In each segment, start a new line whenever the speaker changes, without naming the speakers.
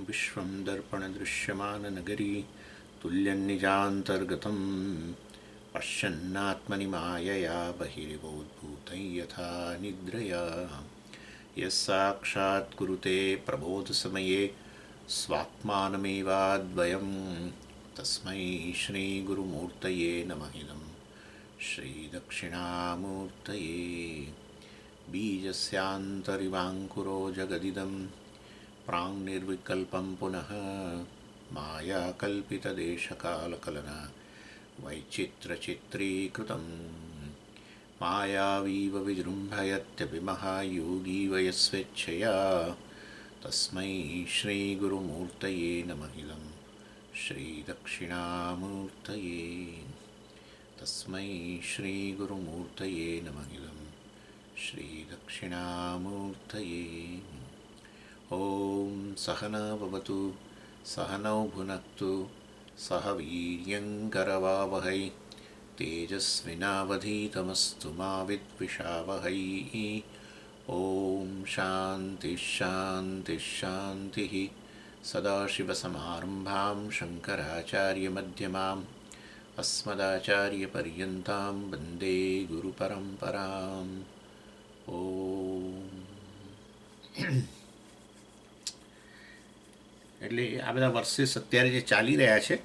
विश्वं दर्पणदृश्यमाननगरी तुल्यन्निजान्तर्गतं पश्यन्नात्मनि मायया बहिरिवोद्भूतं यथा निद्रया यस्साक्षात् कुरुते प्रबोधसमये स्वात्मानमेवाद्वयं तस्मै श्रीगुरुमूर्तये नमः इदं श्रीदक्षिणामूर्तये बीजस्यान्तरिवाङ्कुरो जगदिदं प्राङ्निर्विकल्पं पुनः मायाकल्पितदेशकालकलना वैचित्रचित्रीकृतं मायावीव विजृम्भयत्यपि महायोगी वयस्वेच्छया तस्मै श्रीगुरुमूर्तये नमः इदं श्रीदक्षिणामूर्तये तस्मै श्रीगुरुमूर्तये नमः इदं श्रीदक्षिणामूर्तये। ॐ सहना भवतु सहनौ भुनक्तु सह वीर्यङ्करवावहै तेजस्विनावधीतमस्तु मा विद्विषावहै। ॐ शान्तिः शान्तिः शान्तिः। सदाशिवसमारम्भां शङ्कराचार्यमध्यमाम् अस्मदाचार्यपर्यन्तां वन्दे गुरुपरम्पराम्। ॐ એટલે આ બધા વર્સેસ અત્યારે જે ચાલી રહ્યા છે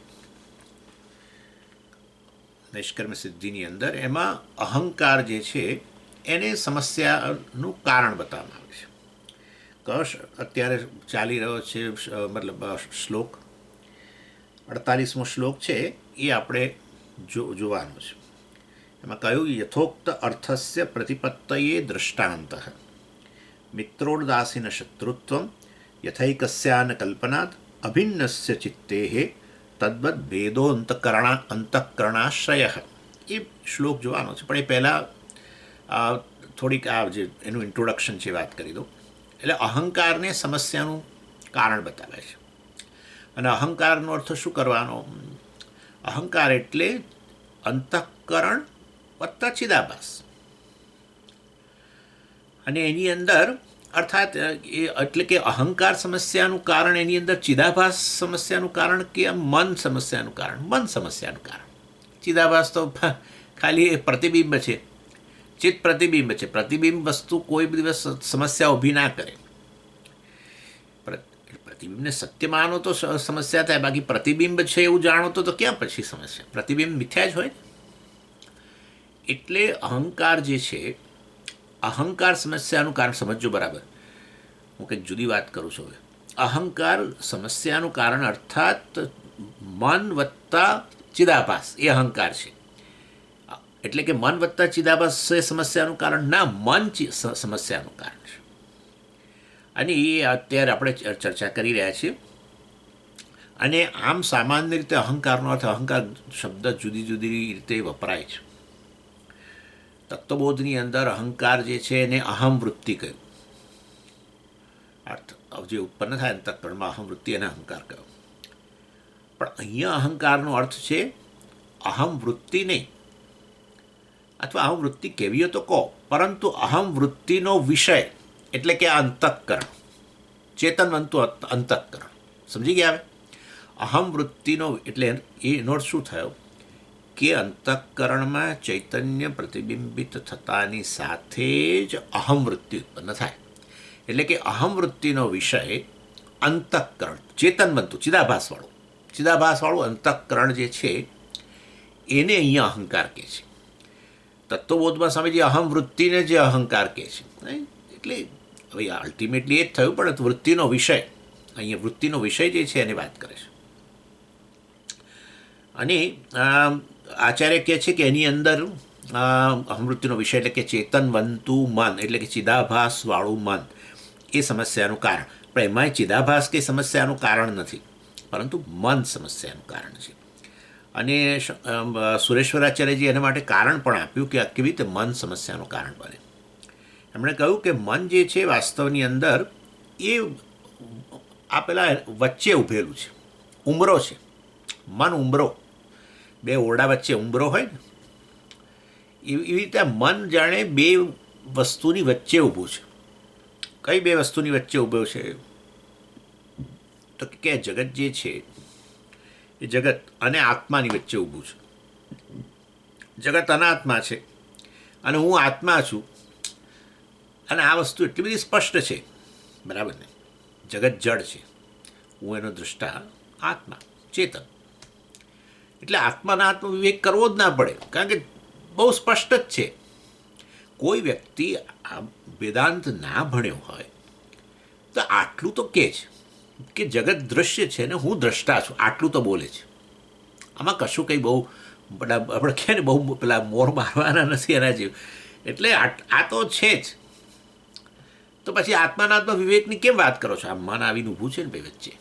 નૈષ્કર્મ્ય સિદ્ધિની અંદર, એમાં અહંકાર જે છે એને સમસ્યાનું કારણ બતાવવામાં આવે છે. કયો અત્યારે ચાલી રહ્યો છે મતલબ શ્લોક 48મો શ્લોક છે એ આપણે જોવાનો છે. એમાં કહ્યું યથોક્ત અર્થસ્ય પ્રતિપત્તયે દૃષ્ટાંતઃ મિત્રોદાસીન શત્રુત્વમ યથૈકસ્યાન કલ્પનાત અભિન્નસ્ય ચિત્તેઃ તદ્વદ ભેદો અંતઃકરણાશ્રય. એ શ્લોક જોવાનો છે, પણ એ પહેલાં થોડીક આ જે એનું ઇન્ટ્રોડક્શન છે વાત કરી દો. એટલે અહંકારને સમસ્યાનું કારણ બતાવે છે. અને અહંકારનો અર્થ શું કરવાનો? અહંકાર એટલે અંતઃકરણ વત્તા ચિદાભાસ. અને એની અંદર અર્થાત એટલે કે અહંકાર સમસ્યાનું કારણ એની અંદર ચિદાભાસ સમસ્યાનું કારણ કે મન સમસ્યાનું કારણ? મન સમસ્યાનું કારણ. ચિદાભાસ તો ખાલી એ પ્રતિબિંબ છે, ચિત્ત પ્રતિબિંબ છે. પ્રતિબિંબ વસ્તુ કોઈ દિવસ સમસ્યા ઊભી ના કરે. પ્રતિબિંબને સત્ય માનો તો સમસ્યા થાય, બાકી પ્રતિબિંબ છે એવું જાણો તો ક્યાં પછી સમસ્યા? પ્રતિબિંબ મિથ્યા જ હોય. એટલે અહંકાર જે છે, અહંકાર સમસ્યાનું કારણ સમજજો બરાબર. હું કંઈક જુદી વાત કરું છું હવે. અહંકાર સમસ્યાનું કારણ અર્થાત મન વત્તા ચિદાભાસ એ અહંકાર છે. એટલે કે મન વત્તા ચિદાભાસ એ સમસ્યાનું કારણ ના, મન સમસ્યાનું કારણ છે. અને એ અત્યારે આપણે ચર્ચા કરી રહ્યા છીએ. અને આમ સામાન્ય રીતે અહંકારનો અર્થ, અહંકાર શબ્દ જુદી જુદી રીતે વપરાય છે. તત્વબોધની અંદર અહંકાર જે છે એને અહમ વૃત્તિ કહ્યું. અર્થ જે ઉત્પન્ન થાય અંતઃકરણમાં અહમ વૃત્તિ અને અહંકાર કહ્યું. પણ અહીંયા અહંકારનો અર્થ છે અહમ વૃત્તિ નહીં, અથવા અહમ વૃત્તિ કેવી તો કહો, પરંતુ અહમ વૃત્તિનો વિષય એટલે કે આ અંતઃકરણ, ચેતનવંતુ અંતઃકરણ. સમજી ગયા? હવે અહમ વૃત્તિનો એટલે એનો અર્થ શું થયો કે અંતઃકરણમાં ચૈતન્ય પ્રતિબિંબિત થતાની સાથે જ અહમ વૃત્તિ ઉત્પન્ન થાય. એટલે કે અહમ વૃત્તિનો વિષય અંતઃકરણ, ચેતનવંતુ ચિદાભાસવાળું અંતઃકરણ જે છે એને અહીંયા અહંકાર કહે છે. તત્વબોધમાં સ્વામીજી અહમ વૃત્તિને જે અહંકાર કહે છે. એટલે હવે અલ્ટિમેટલી એ જ થયું, પણ વૃત્તિનો વિષય, અહીંયા વૃત્તિનો વિષય જે છે એની વાત કરે છે. અને આચાર્ય કહે છે કે એની અંદર અહમવૃત્તિનો વિષય એટલે કે ચેતનવંતુ મન, એટલે કે ચિદાભાસવાળું મન એ સમસ્યાનું કારણ. પણ એમાંય ચિદાભાસ કે સમસ્યાનું કારણ નથી, પરંતુ મન સમસ્યાનું કારણ છે. અને સુરેશ્વરાચાર્યજી એના માટે કારણ પણ આપ્યું કે કેવી રીતે મન સમસ્યાનું કારણ બને. એમણે કહ્યું કે મન જે છે વાસ્તવની અંદર એ આ પેલા વચ્ચે ઊભેલું છે, ઉંબરો છે. મન ઉંબરો, બે ઓરડા વચ્ચે ઉંબરો હોય ને, એવી રીતે મન જાણે બે વસ્તુની વચ્ચે ઊભું છે. કઈ બે વસ્તુની વચ્ચે ઊભો છે? તો કે જગત જે છે એ જગત અને આત્માની વચ્ચે ઊભું છે. જગત અનાત્મા છે અને હું આત્મા છું, અને આ વસ્તુ એટલી બધી સ્પષ્ટ છે, બરાબર ને? જગત જડ છે, હું એનો દૃષ્ટા આત્મા ચેતન. એટલે આત્માના આત્મ વિવેક કરવો જ ના પડે, કારણ કે બહુ સ્પષ્ટ જ છે. કોઈ વ્યક્તિ આ વેદાંત ના ભણ્યો હોય તો આટલું તો કે છે કે જગત દૃશ્ય છે ને હું દ્રષ્ટા છું, આટલું તો બોલે છે. આમાં કશું કંઈ બહુ આપણે કહે ને બહુ પેલા મોર મારવાના નથી એના જેવું. એટલે આ તો છે જ. તો પછી આત્માનાત્મ વિવેકની કેમ વાત કરો છો? આ મન આવીને ઊભું છે ને બે વચ્ચે,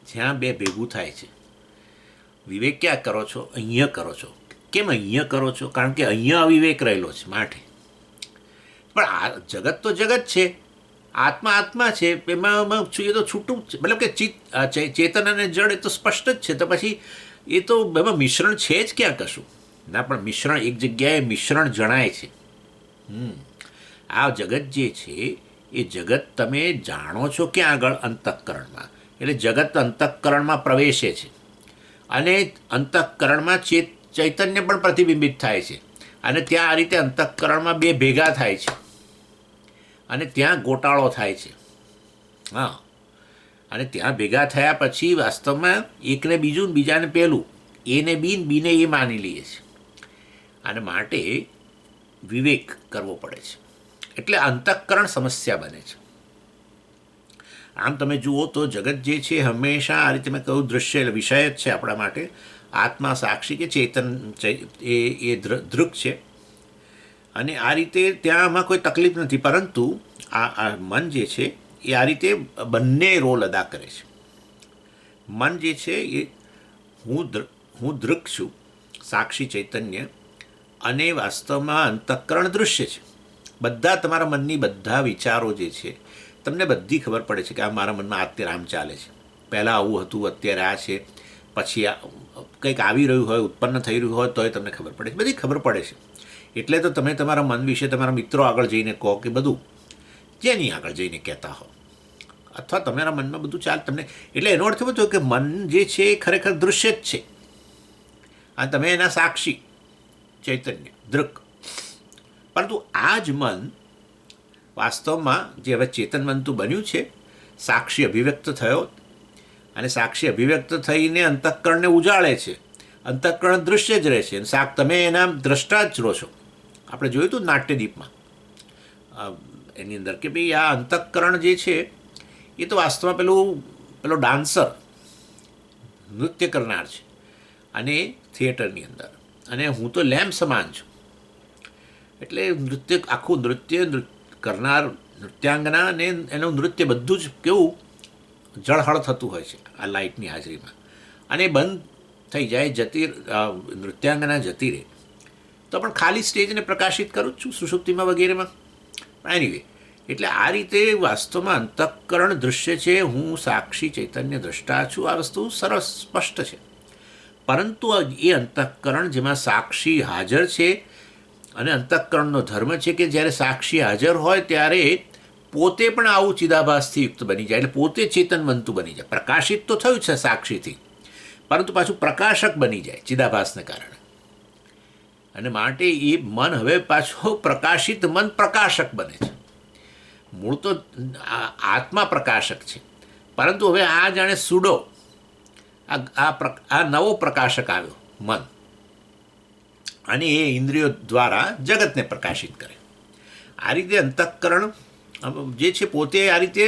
જ્યાં બે ભેગું થાય છે. વિવેક ક્યાં કરો છો? અહીંયા કરો છો. કેમ અહીંયા કરો છો? કારણ કે અહીંયા અવિવેક રહેલો છે માટે. પણ આ જગત તો જગત છે, આત્મા આત્મા છે, એમાં એ તો છૂટું જ છે. મતલબ કે ચેતન અને જડ એ તો સ્પષ્ટ જ છે. તો પછી એ તો એમાં મિશ્રણ છે જ ક્યાં કશું ના. પણ મિશ્રણ એક જગ્યાએ મિશ્રણ જણાય છે. આ જગત જે છે એ જગત તમે જાણો છો ક્યાં આગળ? અંતઃકરણમાં. એટલે જગત અંતઃકરણમાં પ્રવેશે છે અને અંતઃકરણમાં ચૈતન્ય પણ પ્રતિબિંબિત થાય છે, અને ત્યાં આ રીતે અંતઃકરણમાં બે ભેગા થાય છે અને ત્યાં ગોટાળો થાય છે. હા, અને ત્યાં ભેગા થયા પછી વાસ્તવમાં એકને બીજું ને બીજાને પહેલું, એને બી ને બીને એ માની લઈએ છીએ. અને માટે વિવેક કરવો પડે છે. એટલે અંતઃકરણ સમસ્યા બને છે. આમ તમે જુઓ તો જગત જે છે હંમેશા આ રીતે મેં કહ્યું દૃશ્ય વિષય જ છે આપણા માટે. આત્મા સાક્ષી કે ચેતન એ દૃક છે, અને આ રીતે ત્યાં આમાં કોઈ તકલીફ નથી. પરંતુ આ મન જે છે એ આ રીતે બંને રોલ અદા કરે છે. મન જે છે એ હું દૃક છું, સાક્ષી ચૈતન્ય, અને વાસ્તવમાં અંતઃકરણ દૃશ્ય છે. બધા તમારા મનની બધા વિચારો જે છે તમને બધી ખબર પડે છે કે આ મારા મનમાં અત્યારે આમ ચાલે છે, પહેલાં આવું હતું, અત્યારે આ છે, પછી કંઈક આવી રહ્યું હોય, ઉત્પન્ન થઈ રહ્યું હોય તોય તમને ખબર પડે છે, બધી ખબર પડે છે. એટલે તો તમે તમારા મન વિશે તમારા મિત્રો આગળ જઈને કહો કે બધું જેની આગળ જઈને કહેતા હો, અથવા તમારા મનમાં બધું ચાલે તમને. એટલે એનો અર્થ એવો થયો કે મન જે છે એ ખરેખર દૃશ્ય જ છે, અને તમે એના સાક્ષી ચૈતન્ય દૃક. પરંતુ આ જ મન વાસ્તવમાં જે હવે ચેતન બનતું બન્યું છે, સાક્ષી અભિવ્યક્ત થયો, અને સાક્ષી અભિવ્યક્ત થઈને અંતઃકરણને ઉજાળે છે. અંતઃકરણ દૃશ્ય જ રહે છે, તમે એના દ્રષ્ટા જ રહો છો. આપણે જોયું હતું નાટ્યદીપમાં એની અંદર કે ભાઈ આ અંતઃકરણ જે છે એ તો વાસ્તવમાં પેલો ડાન્સર, નૃત્ય કરનાર છે, અને થિયેટરની અંદર, અને હું તો લેમ્પ સમાન છું. એટલે આખું નૃત્ય કરનાર નૃત્યાંગના અને એનું નૃત્ય બધું જ કેવું જળહળ થતું હોય છે આ લાઇટની હાજરીમાં, અને બંધ થઈ જાય, નૃત્યાંગના જતી રહે તો પણ ખાલી સ્ટેજને પ્રકાશિત કરું જ છું સુષુપ્તિમાં વગેરેમાં. એનીવે, એટલે આ રીતે વાસ્તવમાં અંતઃકરણ દૃશ્ય છે, હું સાક્ષી ચૈતન્ય દ્રષ્ટા છું. આ વસ્તુ સરસ સ્પષ્ટ છે. પરંતુ એ અંતઃકરણ જેમાં સાક્ષી હાજર છે, અને અંતઃકરણનો ધર્મ છે કે જ્યારે સાક્ષી હાજર હોય ત્યારે પોતે પણ આવું ચિદાભાસથી યુક્ત બની જાય, એટલે પોતે ચેતન બનતું બની જાય. પ્રકાશિત તો થયું છે સાક્ષીથી, પરંતુ પાછું પ્રકાશક બની જાય ચિદાભાસને કારણે. અને માટે એ મન હવે પાછો પ્રકાશિત મન પ્રકાશક બને છે. મૂળ તો આત્મા પ્રકાશક છે, પરંતુ હવે આ જાણે સુડો આ નવો પ્રકાશક આવ્યો મન, અને એ ઇન્દ્રિયો દ્વારા જગતને પ્રકાશિત કરે. આ રીતે અંતઃકરણ જે છે પોતે આ રીતે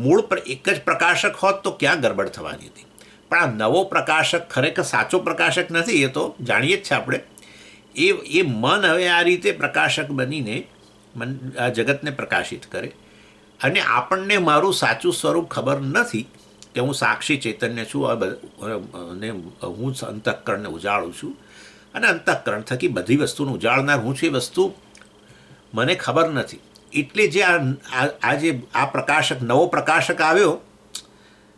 મૂળ પર એક જ પ્રકાશક હોત તો ક્યાં ગરબડ થવાની હતી. પણ આ નવો પ્રકાશક ખરેખર સાચો પ્રકાશક નથી, એ તો જાણીએ જ છે આપણે. એ મન હવે આ રીતે પ્રકાશક બનીને આ જગતને પ્રકાશિત કરે, અને આપણને મારું સાચું સ્વરૂપ ખબર નથી કે હું સાક્ષી ચૈતન્ય છું, અને હું અંતઃકરણને ઉજાળું છું, અને અંતઃકરણ થકી બધી વસ્તુને ઉજાળનાર હું છું, એ વસ્તુ મને ખબર નથી. એટલે જે આજે આ પ્રકાશક, નવો પ્રકાશક આવ્યો,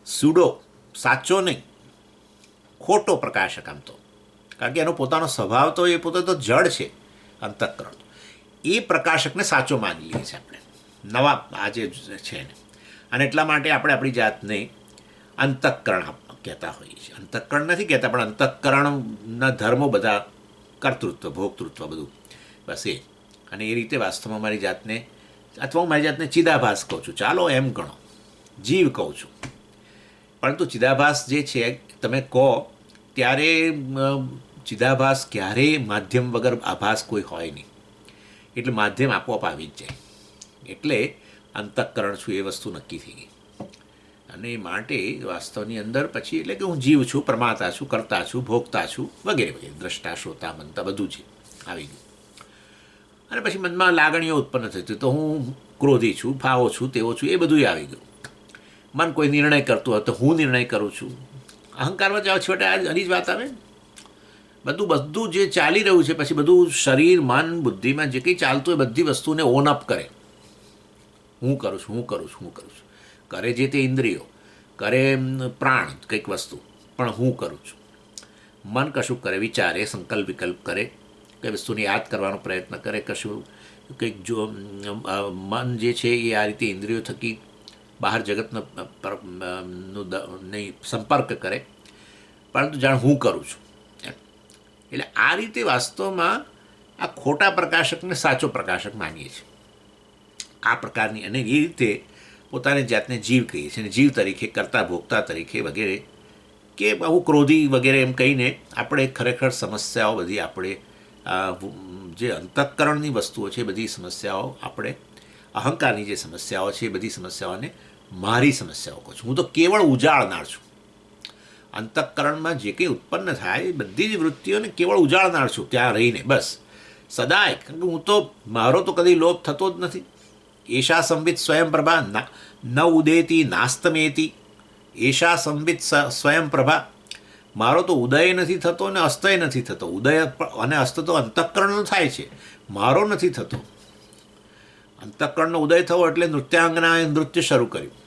સુડો, સાચો નહીં, ખોટો પ્રકાશક આમ તો, કારણ કે એનો પોતાનો સ્વભાવ તો એ પોતે તો જડ છે અંતઃકરણ. એ પ્રકાશકને સાચો માની લઈએ છીએ આપણે, નવા આજે છે ને. અને એટલા માટે આપણે આપણી જાતને અંતઃકરણ કહેતા હોઈએ છીએ. અંતઃકરણ નથી કહેતા, પણ અંતઃકરણના ધર્મો બધા કર્તૃત્વ, ભોક્તૃત્વ બધું બસ એ. અને એ રીતે વાસ્તવમાં મારી જાતને, અથવા હું મારી જાતને ચિદાભાસ કહું છું, ચાલો એમ ગણો, જીવ કહું છું. પરંતુ ચિદાભાસ જે છે તમે કહો ત્યારે ચિદાભાસ ક્યારેય માધ્યમ વગર આભાસ કોઈ હોય નહીં, એટલે માધ્યમ આપોઆપ આવી જ જાય. એટલે અંતઃકરણ છું એ વસ્તુ નક્કી થઈ ગઈ. અને માટે વાસ્તવની અંદર પછી એટલે કે હું જીવ છું, પ્રમાતા છું, કરતા છું, ભોગતા છું, વગેરે વગેરે, દ્રષ્ટા, શ્રોતા, મનતા બધું છે આવી ગયું. અને પછી મનમાં લાગણીઓ ઉત્પન્ન થતી, તો હું ક્રોધી છું, ભાવો છું, તેવો છું, એ બધું આવી ગયું. મન કોઈ નિર્ણય કરતું હોય તો હું નિર્ણય કરું છું. અહંકારમાં જાઓ છેવટે આની જ વાત આવે. બધું જે ચાલી રહ્યું છે પછી બધું શરીર, મન, બુદ્ધિમાં જે કંઈ ચાલતું હોય બધી વસ્તુને ઓન અપ કરે. હું કરું છું, હું કરું છું, હું કરું છું. કરે જે તે ઇન્દ્રિયો, કરે પ્રાણ કંઈક વસ્તુ, પણ હું કરું છું. મન કશું કરે, વિચારે, સંકલ્પ વિકલ્પ કરે, કઈ વસ્તુને યાદ કરવાનો પ્રયત્ન કરે, કશું કંઈક જો મન જે છે એ આ રીતે ઇન્દ્રિયો થકી બહાર જગતનો નહીં સંપર્ક કરે, પરંતુ જાણ હું કરું છું એમ. એટલે આ રીતે વાસ્તવમાં આ ખોટા પ્રકાશકને સાચો પ્રકાશક માનીએ છીએ આ પ્રકારની. અને એ રીતે પોતાની જાતને જીવ કહીએ છીએ, અને જીવ તરીકે, કરતા, ભોગતા તરીકે વગેરે, કે બહુ ક્રોધી વગેરે એમ કહીને આપણે ખરેખર સમસ્યાઓ બધી આપણે જે અંતઃકરણની વસ્તુઓ છે બધી સમસ્યાઓ, આપણે અહંકારની જે સમસ્યાઓ છે એ બધી સમસ્યાઓને મારી સમસ્યાઓ કહું છું. હું તો કેવળ ઉજાળનાર છું. અંતઃકરણમાં જે કંઈ ઉત્પન્ન થાય એ બધી જ વૃત્તિઓને કેવળ ઉજાળનાર છું ત્યાં રહીને, બસ સદાય. કારણ કે હું તો, મારો તો કદી લોપ થતો જ નથી. એશા સંવિત સ્વયં પ્રભા ન ઉદેતી નાસ્તમેતી, એશા સંવિત સ્વયં પ્રભા. મારો તો ઉદય નથી થતો અને અસ્તય નથી થતો. ઉદય અને અસ્ત તો અંતઃકરણનો થાય છે, મારો નથી થતો. અંતઃકરણનો ઉદય થવો એટલે નૃત્યાંગનાએ નૃત્ય શરૂ કર્યું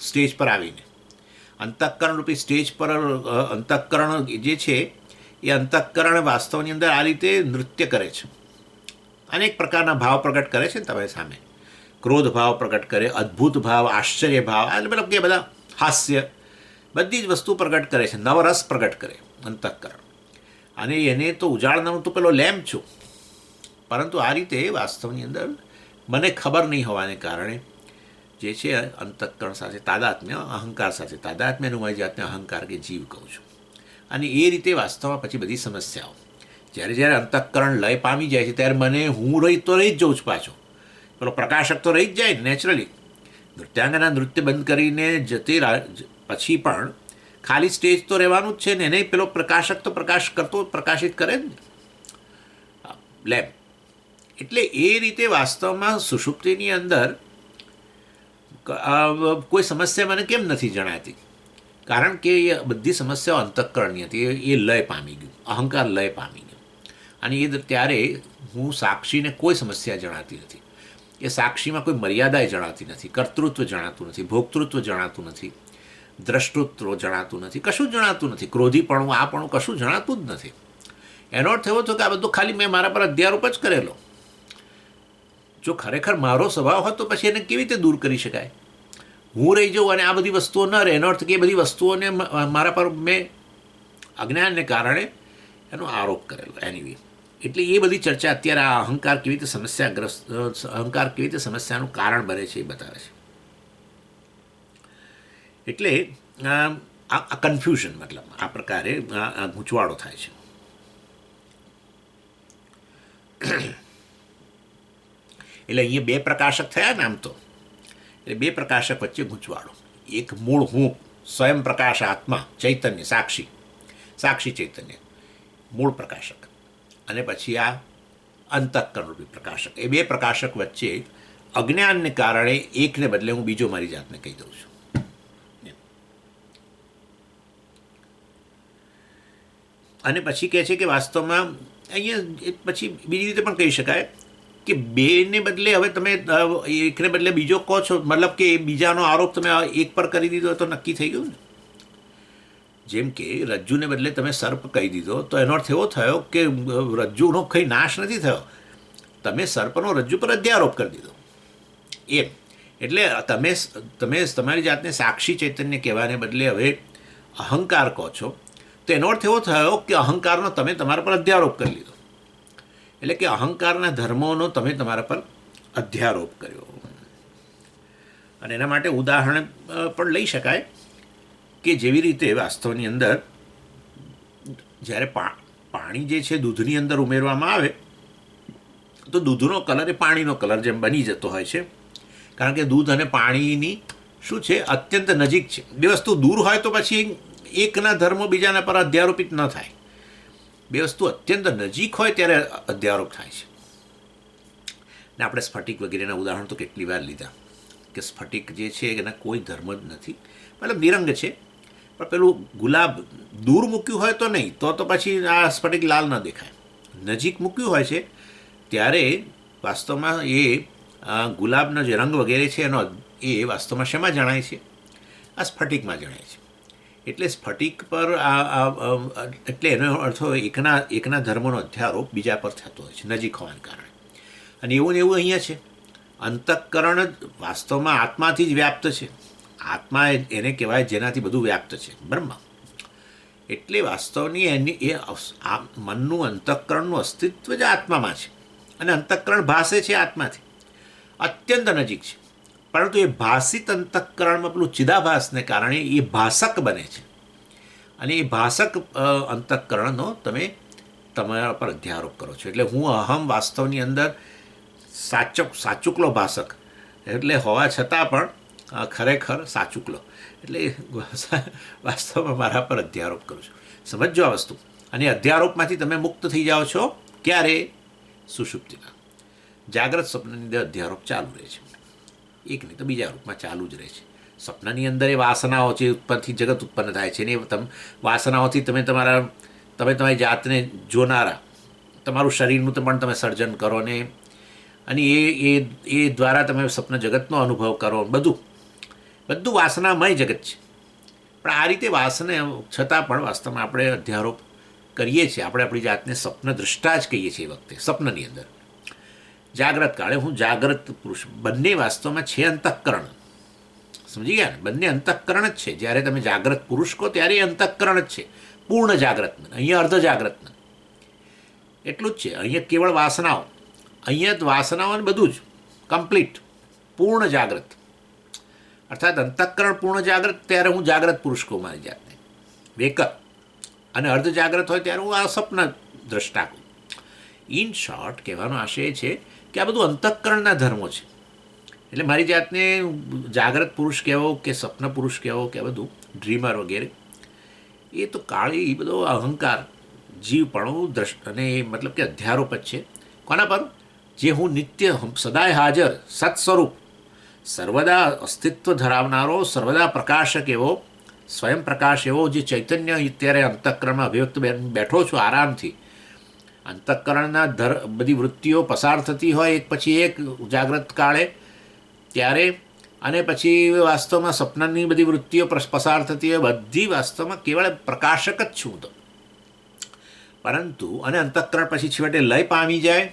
સ્ટેજ પર આવીને. અંતઃકરણ રૂપી સ્ટેજ પર અંતઃકરણ જે છે એ અંતઃકરણ વાસ્તવની અંદર આ રીતે નૃત્ય કરે છે. અનેક પ્રકારના ભાવ પ્રગટ કરે છે ને તમારી સામે. ક્રોધ ભાવ પ્રગટ કરે, અદ્ભુત ભાવ, આશ્ચર્ય ભાવ, મતલબ કે બધા હાસ્ય, બધી જ વસ્તુ પ્રગટ કરે છે, નવરસ પ્રગટ કરે અંતઃકરણ. અને એને તો ઉજાળનારું તો પેલો લેમ્પ છું. પરંતુ આ રીતે વાસ્તવની અંદર મને ખબર નહીં હોવાને કારણે જે છે અંતઃકરણ સાથે તાદાત્મ્ય, અહંકાર સાથે તાદાત્મ્ય, હું મારી જાતને અહંકાર કે જીવ કહું છું. અને એ રીતે વાસ્તવમાં પછી બધી સમસ્યાઓ, જ્યારે અંતઃકરણ લય પામી જાય છે ત્યારે મને હું રહી જ જાઉં છું પાછો. પેલો પ્રકાશક તો રહી જ જાય ને નેચરલી. નૃત્યાંગના નૃત્ય બંધ કરીને જતી પછી પણ ખાલી સ્ટેજ તો રહેવાનું જ છે ને, એને પેલો પ્રકાશક તો પ્રકાશિત કરે જ ને, લેમ્પ. એટલે એ રીતે વાસ્તવમાં સુષુપ્તિની અંદર કોઈ સમસ્યા મને કેમ નથી જણાતી? કારણ કે એ બધી સમસ્યાઓ અંતઃકરણની હતી. એ લય પામી ગયું, અહંકાર લય પામી ગયું. અને એ ત્યારે હું સાક્ષીને કોઈ સમસ્યા જણાતી નથી. એ સાક્ષીમાં કોઈ મર્યાદા જણાતી નથી, કર્તૃત્વ જણાતું નથી, ભોક્તૃત્વ જણાતું નથી, દ્રષ્ટૃત્વ જણાતું નથી, કશું જણાતું નથી. ક્રોધીપણું, આપણું કશું જણાતું જ નથી. એનો અર્થ એવો થયો કે આ બધું ખાલી મેં મારા પર અધ્યારોપ જ કરેલો. જો ખરેખર મારો સ્વભાવ હતો પછી એને કેવી રીતે દૂર કરી શકાય? હું રહી જાઉં અને આ બધી વસ્તુઓ ન રહે, એનો અર્થ કે એ બધી વસ્તુઓને મારા પર મેં અજ્ઞાનને કારણે એનો આરોપ કરેલો. એનીવે, એટલે એ બધી ચર્ચા અત્યારે આ અહંકાર કેવી રીતે સમસ્યાગ્રસ્ત, અહંકાર કેવી રીતે સમસ્યાનું કારણ બને છે એ બતાવે છે. એટલે આ કન્ફ્યુઝન, મતલબ આ પ્રકારે આ ગૂંચવાડો થાય છે. એટલે અહીંયા બે પ્રકાશક થયા ને આમ તો, એટલે બે પ્રકાશક વચ્ચે ગૂંચવાડો. એક મૂળ હું, સ્વયં પ્રકાશ આત્મા, ચૈતન્ય, સાક્ષી ચૈતન્ય, મૂળ પ્રકાશક, અને પછી આ અંતઃકરણરૂપી પ્રકાશક. એ બે પ્રકાશક વચ્ચે અજ્ઞાનને કારણે એકને બદલે હું બીજો મારી જાતને કહી દઉં છું. અને પછી કહે છે કે વાસ્તવમાં અહીંયા પછી બીજી રીતે પણ કહી શકાય કે બેને બદલે હવે તમે એકને બદલે બીજો કહો છો, મતલબ કે બીજાનો આરોપ તમે એક પર કરી દીધો તો નક્કી થઈ ગયું ને. જેમ કે રજ્જુને બદલે તમે સર્પ કહી દીધો તો એનો અર્થ એવો થયો કે રજ્જુનો કંઈ નાશ નથી થયો, તમે સર્પનો રજ્જુ પર અધ્યારોપ કરી દીધો એમ. એટલે તમે તમારી જાતને સાક્ષી ચૈતન્ય કહેવાને બદલે હવે અહંકાર કહો છો, તો એનો અર્થ એવો થયો કે અહંકારનો તમે તમારા પર અધ્યારોપ કરી લીધો. એટલે કે અહંકારના ધર્મોનો તમે તમારા પર અધ્યારોપ કર્યો. અને એના માટે ઉદાહરણ પણ લઈ શકાય કે જેવી રીતે વાસ્તવની અંદર જ્યારે પાણી જે છે દૂધની અંદર ઉમેરવામાં આવે તો દૂધનો કલર એ પાણીનો કલર જેમ બની જતો હોય છે, કારણ કે દૂધ અને પાણીની શું છે અત્યંત નજીક છે. બે વસ્તુ દૂર હોય તો પછી એકના ધર્મો બીજાના પર અધ્યારોપિત ન થાય. બે વસ્તુ અત્યંત નજીક હોય ત્યારે અધ્યારોપ થાય છે. ને આપણે સ્ફટિક વગેરેના ઉદાહરણ તો કેટલી વાર લીધા કે સ્ફટિક જે છે એના કોઈ ધર્મ જ નથી, મતલબ નિરંગ છે. પણ પેલું ગુલાબ દૂર મૂક્યું હોય તો નહીં, તો પછી આ સ્ફટિક લાલ ન દેખાય. નજીક મૂક્યું હોય છે ત્યારે વાસ્તવમાં એ ગુલાબનો જે રંગ વગેરે છે એનો એ વાસ્તવમાં શેમાં જણાય છે? આ સ્ફટિકમાં જણાય છે. એટલે સ્ફટિક પર એટલે એનો અર્થ એકના ધર્મનો અધ્યારોપ બીજા પર થતો હોય છે નજીક હોવાને કારણે. અને એવું ને એવું અહીંયા છે. અંતઃકરણ વાસ્તવમાં આત્માથી જ વ્યાપ્ત છે. આત્મા એને કહેવાય જેનાથી બધું વ્યાપ્ત છે, બ્રહ્મ. એટલે વાસ્તવની એ મનનું અંતઃકરણનું અસ્તિત્વ જ આત્મામાં છે. અને અંતઃકરણ ભાસે છે આત્માથી, અત્યંત નજીક છે. પરંતુ એ ભાષિત અંતઃકરણમાં પેલું ચિદાભાસને કારણે એ ભાષક બને છે. અને એ ભાષક અંતઃકરણનો તમે તમારા પર અધ્યારોપ કરો છો. એટલે હું અહમ વાસ્તવની અંદર સાચુકલો ભાષક એટલે હોવા છતાં પણ ખરેખર સાચુકલો એટલે વાસ્તવમાં મારા પર અધ્યારોપ કરું છું. સમજો આ વસ્તુ. અને અધ્યારોપમાંથી તમે મુક્ત થઈ જાઓ છો ક્યારે? સુષુપ્તિમાં. જાગ્રત સ્વપ્નની અંદર અધ્યારોપ ચાલુ રહે છે, એક નહીં તો બીજા રૂપમાં ચાલુ જ રહે છે. સ્વપ્નની અંદર એ વાસનાઓ છે, ઉપરથી જગત ઉત્પન્ન થાય છે. ને વાસનાઓથી તમે તમારી જાતને જોનારા, તમારું શરીરનું પણ તમે સર્જન કરો ને, અને એ દ્વારા તમે સ્વપ્ન જગતનો અનુભવ કરો. બધું વાસનામય જગત છે. પણ આ રીતે વાસના છતાં પણ વાસ્તવમાં આપણે અધ્યારોપ કરીએ છીએ. આપણે આપણી જાતને સ્વપ્ન દ્રષ્ટા જ કહીએ છીએ. એ વખતે સ્વપ્નની અંદર જાગ્રત કાળે હું જાગ્રત પુરુષ, બંને વાસ્તવમાં છે અંતઃકરણ. સમજી ગયા ને? બંને અંતઃકરણ જ છે. જ્યારે તમે જાગ્રત પુરુષ કહો ત્યારે એ અંતઃકરણ જ છે, પૂર્ણ જાગ્રત મન. અહીંયા અર્ધ જાગ્રત મન એટલું જ છે. અહીંયા કેવળ વાસનાઓ, અહીંયા વાસનાઓ બધું જ કમ્પ્લીટ પૂર્ણ જાગ્રત. અર્થાત અંતઃકરણ પૂર્ણ જાગ્રત ત્યારે હું જાગ્રત પુરુષ કહું મારી જાતને, વેકઅપ. અને અર્ધ જાગ્રત હોય ત્યારે હું આ સ્વપ્ન દ્રષ્ટા કહું. ઇન શોર્ટ કહેવાનો આશય છે કે આ બધું અંતઃકરણના ધર્મો છે. એટલે મારી જાતને જાગ્રત પુરુષ કહેવો કે સ્વપ્ન પુરુષ કહેવો કે બધું ડ્રીમર વગેરે, એ તો કાળી એ બધો અહંકાર જીવપણું અને મતલબ કે અધ્યારોપ જ છે. કોના પર? જે હું નિત્ય સદાય હાજર સત સ્વરૂપ, સર્વદા અસ્તિત્વ ધરાવનારો, સર્વદા પ્રકાશક એવો, સ્વયં પ્રકાશ એવો જે ચૈતન્ય અત્યારે અંતઃકરણમાં અભિવ્યક્ત બેઠો છું આરામથી. અંતઃકરણના બધી વૃત્તિઓ પસાર થતી હોય એક પછી એક જાગ્રત કાળે ત્યારે, અને પછી વાસ્તવમાં સ્વપ્નની બધી વૃત્તિઓ પસાર થતી હોય, બધી વાસ્તવમાં કેવળ પ્રકાશક જ છું તો. પરંતુ અને અંતઃકરણ પછી છેવટે લય પામી જાય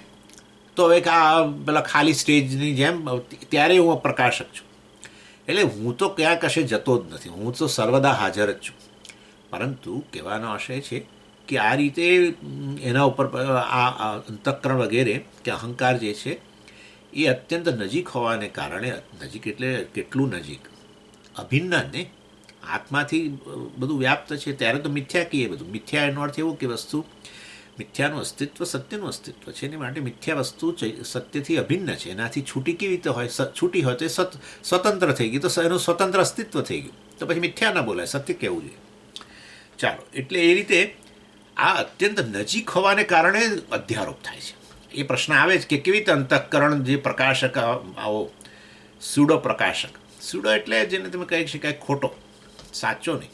તો હવે પેલા ખાલી સ્ટેજની જેમ ત્યારે હું પ્રકાશક છું. એટલે હું તો ક્યાં કશે જતો જ નથી, હું તો સર્વદા હાજર જ છું. પરંતુ કહેવાનો આશય છે કે આ રીતે એના ઉપર આ અંતઃકરણ વગેરે કે અહંકાર જે છે એ અત્યંત નજીક હોવાને કારણે, નજીક એટલે કેટલું નજીક, અભિન્ન ને આત્માથી બધું વ્યાપ્ત છે. ત્યારે તો મિથ્યા કહીએ બધું. મિથ્યા એનો અર્થ એવો કે વસ્તુ મિથ્યાનું અસ્તિત્વ સત્યનું અસ્તિત્વ છે. એને માટે મિથ્યા વસ્તુ સત્યથી અભિન્ન છે. એનાથી છૂટી કેવી રીતે હોય? છૂટી હોય તો એ સ્વતંત્ર થઈ ગઈ, તો એનું સ્વતંત્ર અસ્તિત્વ થઈ ગયું, તો પછી મિથ્યા ન બોલાય, સત્ય કહેવું જોઈએ. ચાલો, એટલે એ રીતે આ અત્યંત નજીક હોવાને કારણે અધ્યારોપ થાય છે. એ પ્રશ્ન આવે છે કે કેવી રીતે અંતઃકરણ જે પ્રકાશક આવો સ્યુડો પ્રકાશક, સ્યુડો એટલે જેને તમે કહી શકાય ખોટો, સાચો નહીં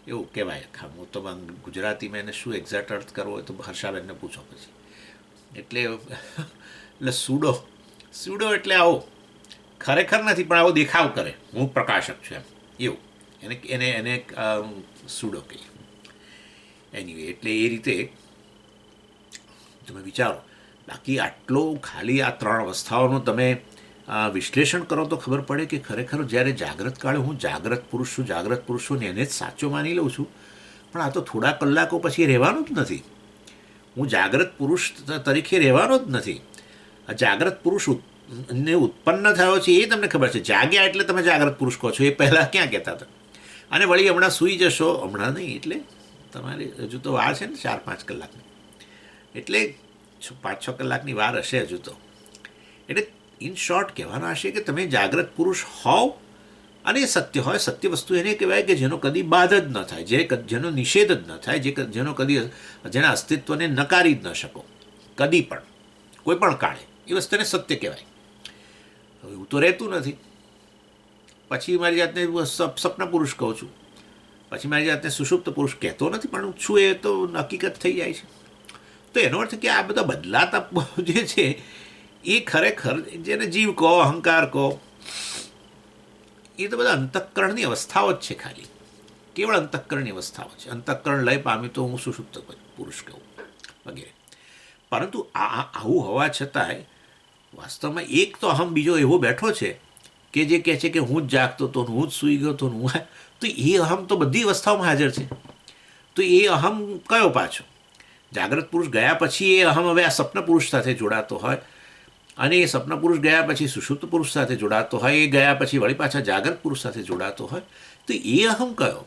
એવું કહેવાય. હું તો ગુજરાતીમાં એને શું એક્ઝેક્ટ અર્થ કરવો હોય તો હર્ષાબેનને પૂછો પછી. એટલે સ્યુડો એટલે આવો ખરેખર નથી પણ આવો દેખાવ કરે હું પ્રકાશક છું એમ, એવું એને સ્યુડો કહીએ. એનીવે એટલે એ રીતે તમે વિચારો. બાકી આટલો ખાલી આ ત્રણ અવસ્થાઓનો તમે વિશ્લેષણ કરો તો ખબર પડે કે ખરેખર જ્યારે જાગ્રત કાળે હું જાગ્રત પુરુષ છું ને એને જ સાચો માની લઉં છું, પણ આ તો થોડા કલાકો પછી રહેવાનું જ નથી. હું જાગ્રત પુરુષ તરીકે રહેવાનો જ નથી. આ જાગ્રત પુરુષ ને ઉત્પન્ન થયો છે એ તમને ખબર છે. જાગ્યા એટલે તમે જાગ્રત પુરુષ કહો છો, એ પહેલાં ક્યાં કહેતા હતા. અને વળી હમણાં સૂઈ જશો, હમણાં નહીં, એટલે તમારે હજુ તો વાર છે ને 4-5 કલાકની, એટલે 5-6 કલાકની વાર હશે હજુ તો. એટલે ઇન શોર્ટ કહેવાનો હશે કે તમે જાગ્રત પુરુષ હોવ અને એ સત્ય હોય. સત્ય વસ્તુ એને કહેવાય કે જેનો કદી બાદ જ ન થાય, જેનો નિષેધ જ ન થાય, જેનો કદી જેના અસ્તિત્વને નકારી જ ન શકો કદી પણ, કોઈ પણ કાળે. એ વસ્તુને સત્ય કહેવાય. હવે એવું તો રહેતું નથી. પછી મારી જાતને સપના પુરુષ કહું છું, પછી મારી જાતને સુષુપ્ત પુરુષ કહેતો નથી, પણ છું એ તો હકીકત થઈ જાય છે. તો એનો અર્થ કે આ બધા બદલાતા જે છે એ ખરેખર જેને જીવ કહો, અહંકાર કહો, એ તો બધા અંતઃકરણની અવસ્થાઓ જ છે. ખાલી કેવળ અંતઃકરણની અવસ્થાઓ છે. અંતઃકરણ લય પામી તો હું સુષુપ્ત પુરુષ કહું વગેરે. પરંતુ આવું હોવા છતાંય વાસ્તવમાં એક તો અહમ બીજો એવો બેઠો છે કે જે કહે છે કે હું જ જાગતો હતો, હું જ સૂઈ ગયો હતો, તો એ અહમ તો બધી અવસ્થાઓમાં હાજર છે. તો એ અહમ કયો પાછો? જાગ્રત પુરુષ ગયા પછી એ અહમ હવે આ સપન પુરુષ સાથે જોડાતો હોય, અને એ સપન પુરુષ ગયા પછી સુષુપ્ત પુરુષ સાથે જોડાતો હોય, એ ગયા પછી વળી પાછા જાગ્રત પુરુષ સાથે જોડાતો હોય. તો એ અહમ કયો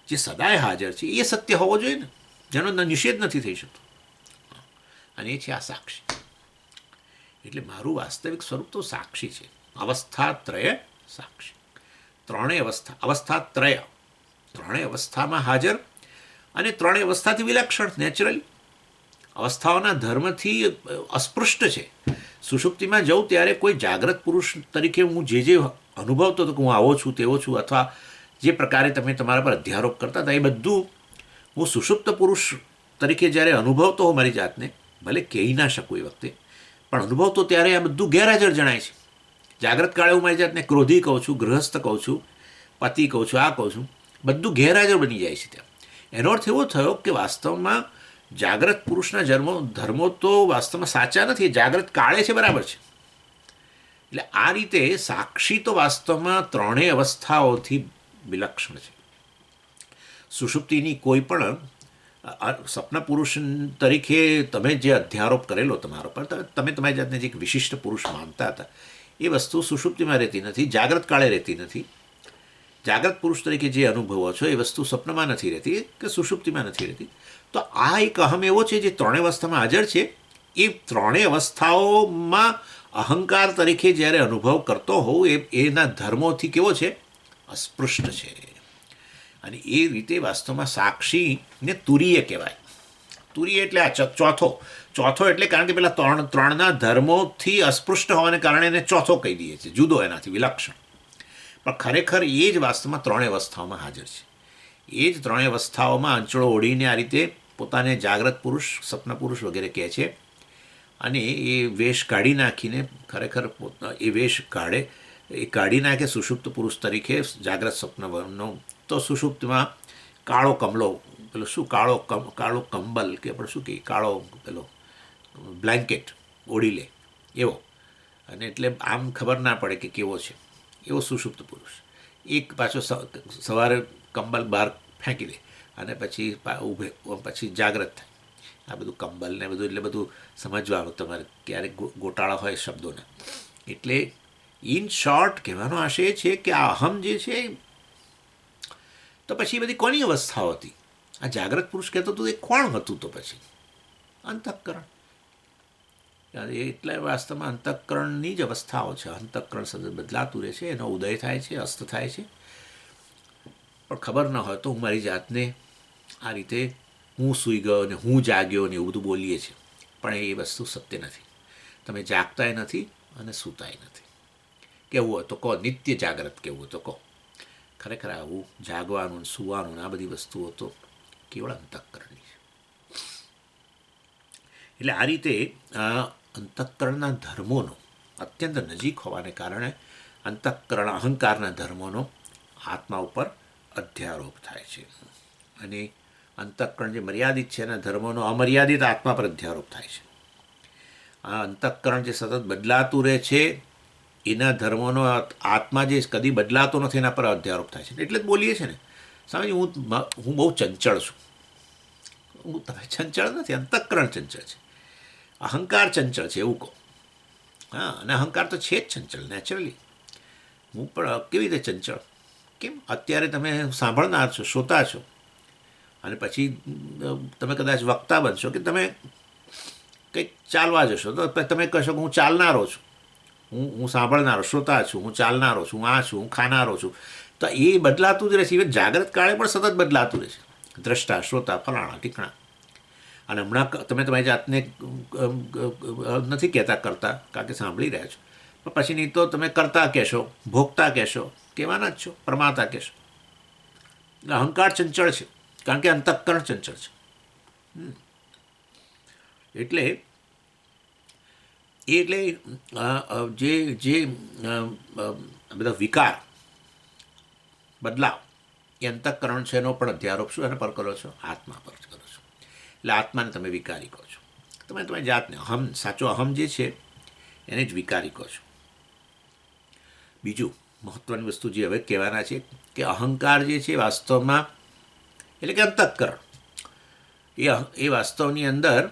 જે સદાય હાજર છે એ સત્ય હોવો જોઈએ ને, જેનો નિષેધ નથી થઈ શકતો. અને એ છે આ સાક્ષી. એટલે મારું વાસ્તવિક સ્વરૂપ તો સાક્ષી છે. અવસ્થાત્રય સાક્ષી. ત્રણેય અવસ્થાત્રય ત્રણેય અવસ્થામાં હાજર, અને ત્રણેય અવસ્થાથી વિલક્ષણ. નેચરલી અવસ્થાઓના ધર્મથી અસ્પૃષ્ટ છે. સુષુપ્તિમાં જઉં ત્યારે કોઈ જાગ્રત પુરુષ તરીકે હું જે અનુભવતો હતો કે હું આવો છું, તેવો છું, અથવા જે પ્રકારે તમે તમારા પર અધ્યારોપ કરતા હતા, એ બધું હું સુષુપ્ત પુરુષ તરીકે જ્યારે અનુભવતો હોઉં મારી જાતને, ભલે કહી ના શકું એ વખતે, પણ અનુભવતો ત્યારે આ બધું ગેરહાજર જણાય છે. જાગ્રત કાળે હું મારી જાતને ક્રોધી કહું છું, ગૃહસ્થ કહું છું, પતિ કહું છું, આ કહું છું, બધું ગેરહાજર બની જાય છે ત્યાં. એનો અર્થ એવો થયો કે વાસ્તવમાં જાગ્રત પુરુષના ધર્મો તો વાસ્તવમાં સાચા નથી, જાગ્રત કાળે છે, બરાબર છે. એટલે આ રીતે સાક્ષી તો વાસ્તવમાં ત્રણેય અવસ્થાઓથી વિલક્ષણ છે. સુષુપ્તિની કોઈ પણ સપના પુરુષ તરીકે તમે જે અધ્યારોપ કરેલો તમારો પર, તમે તમારી જાતને જે એક વિશિષ્ટ પુરુષ માનતા હતા, એ વસ્તુ સુષુપ્તિમાં રહેતી નથી, જાગ્રત કાળે રહેતી નથી. જાગ્રત પુરુષ તરીકે જે અનુભવો છો એ વસ્તુ સ્વપ્નમાં નથી રહેતી કે સુષુપ્તિમાં નથી રહેતી. તો આ એક અહમ એવો છે જે ત્રણેય અવસ્થામાં હાજર છે. એ ત્રણેય અવસ્થાઓમાં અહંકાર તરીકે જ્યારે અનુભવ કરતો હોઉં એના ધર્મોથી કેવો છે? અસ્પૃષ્ટ છે. અને એ રીતે વાસ્તવમાં સાક્ષીને તુરીય કહેવાય. તુરીય એટલે આ ચોથો એટલે કારણ કે પેલા ત્રણના ધર્મોથી અસ્પૃષ્ટ હોવાને કારણે એને ચોથો કહી દઈએ છીએ, જુદો, એનાથી વિલક્ષણ. પણ ખરેખર એ જ વાસ્તવમાં ત્રણેય અવસ્થાઓમાં હાજર છે. એ જ ત્રણેય અવસ્થાઓમાં અંચળો ઓઢીને આ રીતે પોતાને જાગ્રત પુરુષ, સપના પુરુષ વગેરે કહે છે. અને એ વેશ કાઢી નાખીને ખરેખર એ વેશ કાઢી નાખે સુષુપ્ત પુરુષ તરીકે જાગ્રત સપનનો. તો સુષુપ્તમાં કાળો કમલો, પેલો શું કાળો કંબલ કે આપણે શું કહીએ, કાળો પેલો બ્લેન્કેટ ઓઢી લે એવો, અને એટલે આમ ખબર ના પડે કે કેવો છે, એવો સુષુપ્ત પુરુષ. એક પાછો સવારે કંબલ બહાર ફેંકી દે અને પછી પછી જાગ્રત થાય. આ બધું કંબલ ને બધું, એટલે બધું સમજવાનું તમારે, ક્યારેક ગોટાળા હોય શબ્દોના. એટલે ઇન શોર્ટ કહેવાનો આશય એ છે કે આ અહમ જે છે, તો પછી બધી કોની અવસ્થાઓ હતી? આ જાગ્રત પુરુષ કહેતો હતું એ કોણ હતું? તો પછી અંતઃકરણ. એટલે વાસ્તવમાં અંતઃકરણની જ અવસ્થાઓ છે. અંતઃકરણ સતત બદલાતું રહે છે, એનો ઉદય થાય છે, અસ્ત થાય છે. પણ ખબર ન હોય તો હું મારી જાતને આ રીતે હું સૂઈ ગયો ને હું જાગ્યો ને એવું બધું બોલીએ છીએ, પણ એ વસ્તુ સત્ય નથી. તમે જાગતાય નથી અને સૂતાય નથી. કેવું હોય તો કહો, નિત્ય જાગ્રત કેવું હોય તો કહો. ખરેખર આવું જાગવાનું, સૂવાનું, આ બધી વસ્તુઓ તો કેવળ અંતઃકરણની છે. એટલે આ રીતે અંતઃકરણના ધર્મોનો અત્યંત નજીક હોવાને કારણે અંતઃકરણ અહંકારના ધર્મોનો આત્મા ઉપર અધ્યારોપ થાય છે. અને અંતઃકરણ જે મર્યાદિત છે એના ધર્મોનો અમર્યાદિત આત્મા પર અધ્યારોપ થાય છે. આ અંતઃકરણ જે સતત બદલાતું રહે છે એના ધર્મોનો આત્મા જે કદી બદલાતો નથી એના પર અધ્યારોપ થાય છે. એટલે જ બોલીએ છીએ ને સ્વામીજી હું બહુ ચંચળ છું. તમે ચંચળ નથી, અંતઃકરણ ચંચળ છે, અહંકાર ચંચળ છે એવું કહો. હા, અને અહંકાર તો છે જ ચંચળ નેચરલી. હું પણ કેવી રીતે ચંચળ? કેમ? અત્યારે તમે સાંભળનાર છો, શ્રોતા છો, અને પછી તમે કદાચ વક્તા બનશો કે તમે કંઈક ચાલવા જશો તો તમે કહેશો કે હું ચાલનારો છું, હું સાંભળનારો શ્રોતા છું, હું ચાલનારો છું, હું આ છું, હું ખાનારો છું. તો એ બદલાતું જ રહેશે. ઇવન જાગ્રત કાળે પણ સતત બદલાતું રહેશે. દ્રષ્ટા, શ્રોતા, ફલાણા ઠીકણા. અને હમણાં તમે તમારી જાતને નથી કહેતા કરતા, કારણ કે સાંભળી રહ્યા છો, પણ પછી નહીં તો તમે કરતા કહેશો, ભોગતા કહેશો, કહેવાના જ છો, પ્રમાતા કહેશો. એટલે અહંકાર ચંચળ છે, કારણ કે અંતઃકરણ ચંચળ છે. એટલે જે બધા વિકાર, બદલાવ, એ અંતઃકરણ છે એનો પણ અધ્યારોપ શું એના પર કરો છો? આત્મા પર કરો છો. એટલે આત્માને તમે વિકારી કહો છો. તમે તમારી જાતને સાચો અહમ જે છે એને જ વિકારી કહો છો. બીજું મહત્ત્વની વસ્તુ જે હવે કહેવાના છે કે અહંકાર જે છે વાસ્તવમાં, એટલે કે અંતઃકરણ, એ વાસ્તવની અંદર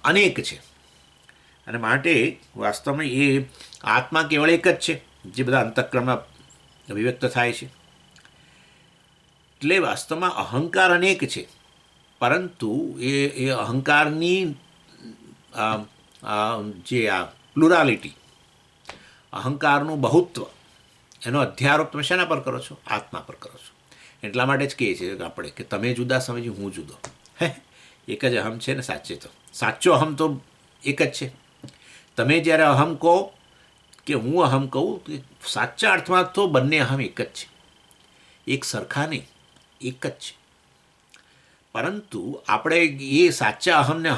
અનેક છે. અને માટે વાસ્તવમાં એ આત્મા કેવળ એક જ છે જે બધા અંતઃકરણમાં અભિવ્યક્ત થાય છે. એટલે વાસ્તવમાં અહંકાર અનેક છે, પરંતુ એ અહંકારની જે આ પ્લુરાલિટી, અહંકારનું બહુત્વ, એનો અધ્યારોપ તમે શેના પર કરો છો? આત્મા પર કરો છો. એટલા માટે જ કહીએ છીએ આપણે કે તમે જુદા સમજી, હું જુદો. એક જ અહમ છે ને સાચે તો. સાચો અહમ તો એક જ છે. તમે જ્યારે અહમ કહો કે હું અહમ કહું, સાચા અર્થમાં તો બંને અહમ એક જ છે, એક સરખા નહીં, એક જ છે. પરંતુ આપણે એ સાચા અહમને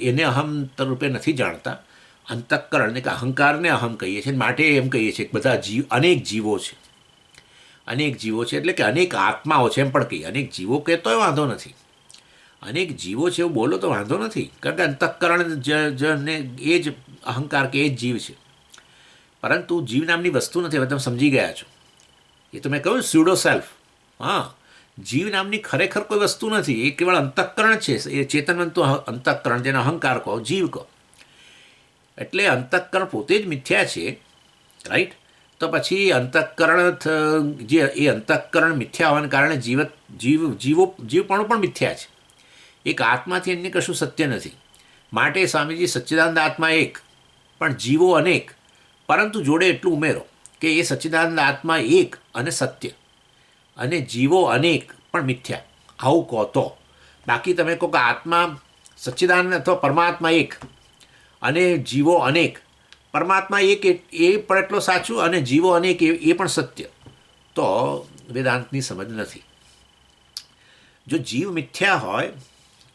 એને અહમ રૂપે નથી જાણતા. અંતઃકરણને કે અહંકારને અહમ કહીએ છીએ. માટે એમ કહીએ છીએ કે બધા અનેક જીવો છે. અનેક જીવો છે એટલે કે અનેક આત્માઓ છે એમ પણ કહીએ. અનેક જીવો કહેતોય વાંધો નથી, અનેક જીવો છે એવું બોલો તો વાંધો નથી, કારણ કે અંતઃકરણ એ જ અહંકાર કે એ જ જીવ છે. પરંતુ જીવ નામની વસ્તુ નથી. હવે તમે સમજી ગયા છો. એ તો મેં કહ્યું સ્યુડો સેલ્ફ. હા, જીવ નામની ખરેખર કોઈ વસ્તુ નથી. એ કેવળ અંતઃકરણ છે. એ ચેતનવંતુ અંતઃકરણ, જેને અહંકાર કહો, જીવ કહો. એટલે અંતઃકરણ પોતે જ મિથ્યા છે, રાઈટ? તો પછી અંતઃકરણ એ અંતઃકરણ મિથ્યા હોવાને કારણે જીવપણું પણ મિથ્યા છે. એક આત્માથી અન્ય કશું સત્ય નથી. માટે સ્વામીજી સચ્ચિદાનંદ આત્મા એક, પણ જીવો અનેક. પરંતુ જોડે એટલું ઉમેરો કે એ સચ્ચિદાનંદ આત્મા એક અને સત્ય, અને જીવો અનેક પણ મિથ્યા. આવું કહો તો. બાકી તમે કહો કે આત્મા સચ્ચિદાનંદ અથવા પરમાત્મા એક અને જીવો અનેક, પરમાત્મા એક એ પણ એટલો સાચું અને જીવો અનેક એ પણ સત્ય, તો વેદાંતની સમજ નથી. જો જીવ મિથ્યા હોય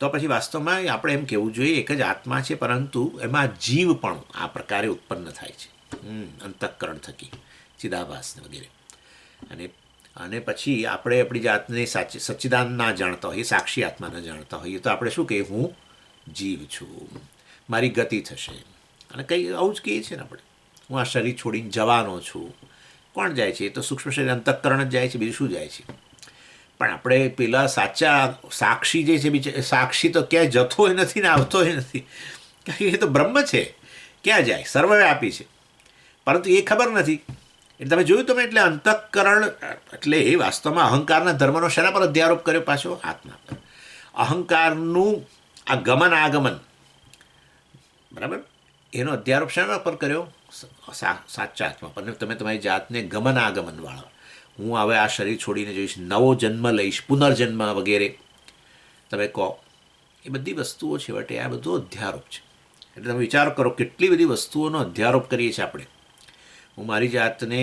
તો પછી વાસ્તવમાં આપણે એમ કહેવું જોઈએ એક જ આત્મા છે, પરંતુ એમાં જીવ પણ આ પ્રકારે ઉત્પન્ન થાય છે અંતઃકરણ થકી, ચિદાભાસ વગેરે. અને પછી આપણે આપણી જાતને સચ્ચિદાનંદ ના જાણતા હોઈએ, સાક્ષી આત્મા ના જાણતા હોઈએ, તો આપણે શું કહીએ? હું જીવ છું, મારી ગતિ થશે, અને કંઈ આવું જ કહીએ છીએ ને આપણે. હું આ શરીર છોડીને જવાનો છું. કોણ જાય છે? એ તો સૂક્ષ્મ શરીર અંતઃકરણ જ જાય છે, બીજું શું જાય છે? પણ આપણે પેલા સાચા સાક્ષી જે છે, બીજા સાક્ષી તો ક્યાંય જતોય નથી ને આવતોય નથી, કારણ કે એ તો બ્રહ્મ છે, ક્યાં જાય? સર્વવ્યાપી છે, પરંતુ એ ખબર નથી. એટલે તમે જોયું તમે, એટલે અંતઃકરણ એટલે એ વાસ્તવમાં અહંકારના ધર્મનો શેના પર અધ્યારોપ કર્યો? પાછો આત્મા પર. અહંકારનું આ ગમન આગમન, બરાબર, એનો અધ્યારોપ શેના પર કર્યો? સાચા આત્મા પર. તમે તમારી જાતને ગમન આગમનવાળા, હું હવે આ શરીર છોડીને જઈશ, નવો જન્મ લઈશ, પુનર્જન્મ વગેરે તમે કહો. એ બધી વસ્તુઓ છેવટે આ બધો અધ્યારોપ છે. એટલે તમે વિચાર કરો કેટલી બધી વસ્તુઓનો અધ્યારોપ કરીએ છીએ આપણે. હું મારી જાતને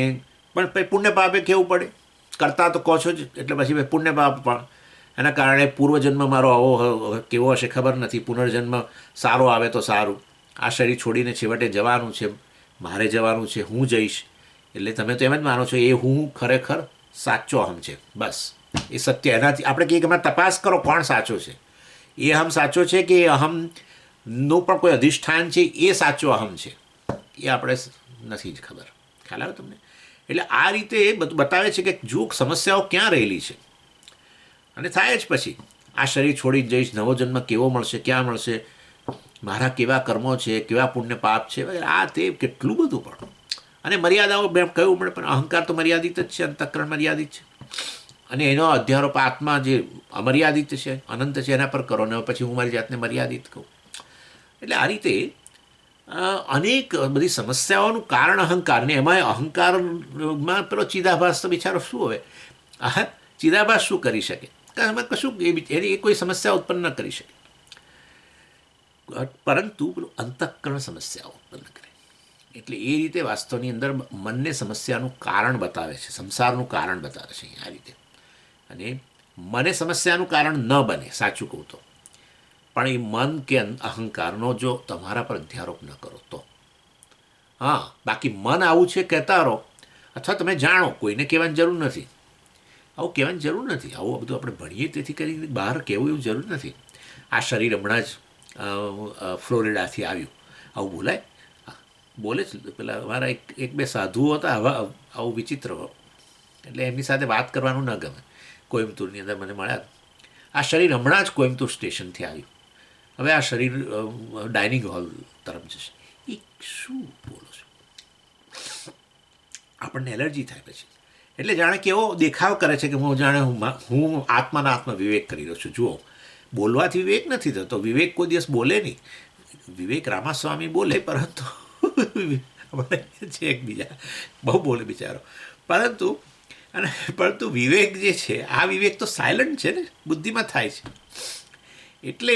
પણ પુણ્ય પાપે કહેવું પડે, કરતા તો કહો છો જ, એટલે પછી પુણ્ય પાપ પણ એના કારણે પૂર્વજન્મ મારો આવો કેવો હશે ખબર નથી, પુનર્જન્મ સારો આવે તો સારું. આ શરીર છોડીને છેવટે જવાનું છે, મારે જવાનું છે, હું જઈશ. એટલે તમે તો એમ જ માનો છો એ હું ખરેખર સાચો અહમ છે, બસ એ સત્ય. એનાથી આપણે કહીએ કે તમે તપાસ કરો કોણ સાચો છે. એ અહમ સાચો છે કે એ અહમનું પણ કોઈ અધિષ્ઠાન છે, એ સાચો અહમ છે, એ આપણે નથી જ ખબર. ખ્યાલ આવે તમને? એટલે આ રીતે એ બધું બતાવે છે કે જો સમસ્યાઓ ક્યાં રહેલી છે, અને થાય જ પછી આ શરીર છોડી જઈશ, નવો જન્મ કેવો મળશે, ક્યાં મળશે, મારા કેવા કર્મો છે, કેવા પુણ્ય પાપ છે વગેરે, આ તે કેટલું બધું. પણ અને મર્યાદાઓ મેં કહ્યું મળે, પણ અહંકાર તો મર્યાદિત જ છે, અંતઃકરણ મર્યાદિત છે, અને એનો અધ્યારોપ આત્મા જે અમર્યાદિત છે, અનંત છે, એના પર કરો ને પછી હું મારી જાતને મર્યાદિત કહું. એટલે આ રીતે અનેક બધી સમસ્યાઓનું કારણ અહંકાર, ને એમાં અહંકારમાં પેલો ચિદાભાસ તો બિચારો શું હવે, આ ચિદાભાસ શું કરી શકે? કારણ એમાં કશું એની કોઈ સમસ્યા ઉત્પન્ન ન કરી શકે, પરંતુ પેલું અંતઃકરણ સમસ્યાઓ ઉત્પન્ન કરે. એટલે એ રીતે વાસ્તવની અંદર મનને સમસ્યાનું કારણ બતાવે છે, સંસારનું કારણ બતાવે છે આ રીતે. અને મને સમસ્યાનું કારણ ન બને, સાચું કહું તો, પણ એ મન કે અહંકારનો જો તમારા પર અધ્યારોપ ન કરો તો. હા, બાકી મન આવું છે કહેતા રહો, અથવા તમે જાણો, કોઈને કહેવાની જરૂર નથી, આવું કહેવાની જરૂર નથી, આવું બધું આપણે ભણીએ તેથી કરીને બહાર કહેવું એવું જરૂર નથી. આ શરીર હમણાં જ ફ્લોરિડાથી આવ્યું, આવું બોલાય? બોલે જ. પેલા મારા એક બે સાધુઓ હતા આવું વિચિત્ર, એટલે એમની સાથે વાત કરવાનું ન ગમે. કોઈમ્બતુરની અંદર મને મળ્યા, આ શરીર હમણાં જ કોઈમ્બતુર સ્ટેશનથી આવ્યું, હવે આ શરીર ડાઇનિંગ હોલ તરફ જશે. એ શું બોલો છો? આપણને એલર્જી થાય પછી. એટલે જાણે કેવો દેખાવ કરે છે કે હું જાણે હું આત્માના આત્મા વિવેક કરી રહ્યો છું. જુઓ, બોલવાથી વિવેક નથી થતો, વિવેક કોઈ દિવસ બોલે નહીં. વિવેક રામાસ્વામી બોલે, પરંતુ છે એકબીજા બહુ બોલે બિચારો, પરંતુ વિવેક જે છે, આ વિવેક તો સાયલન્ટ છે ને, બુદ્ધિમાં થાય છે. એટલે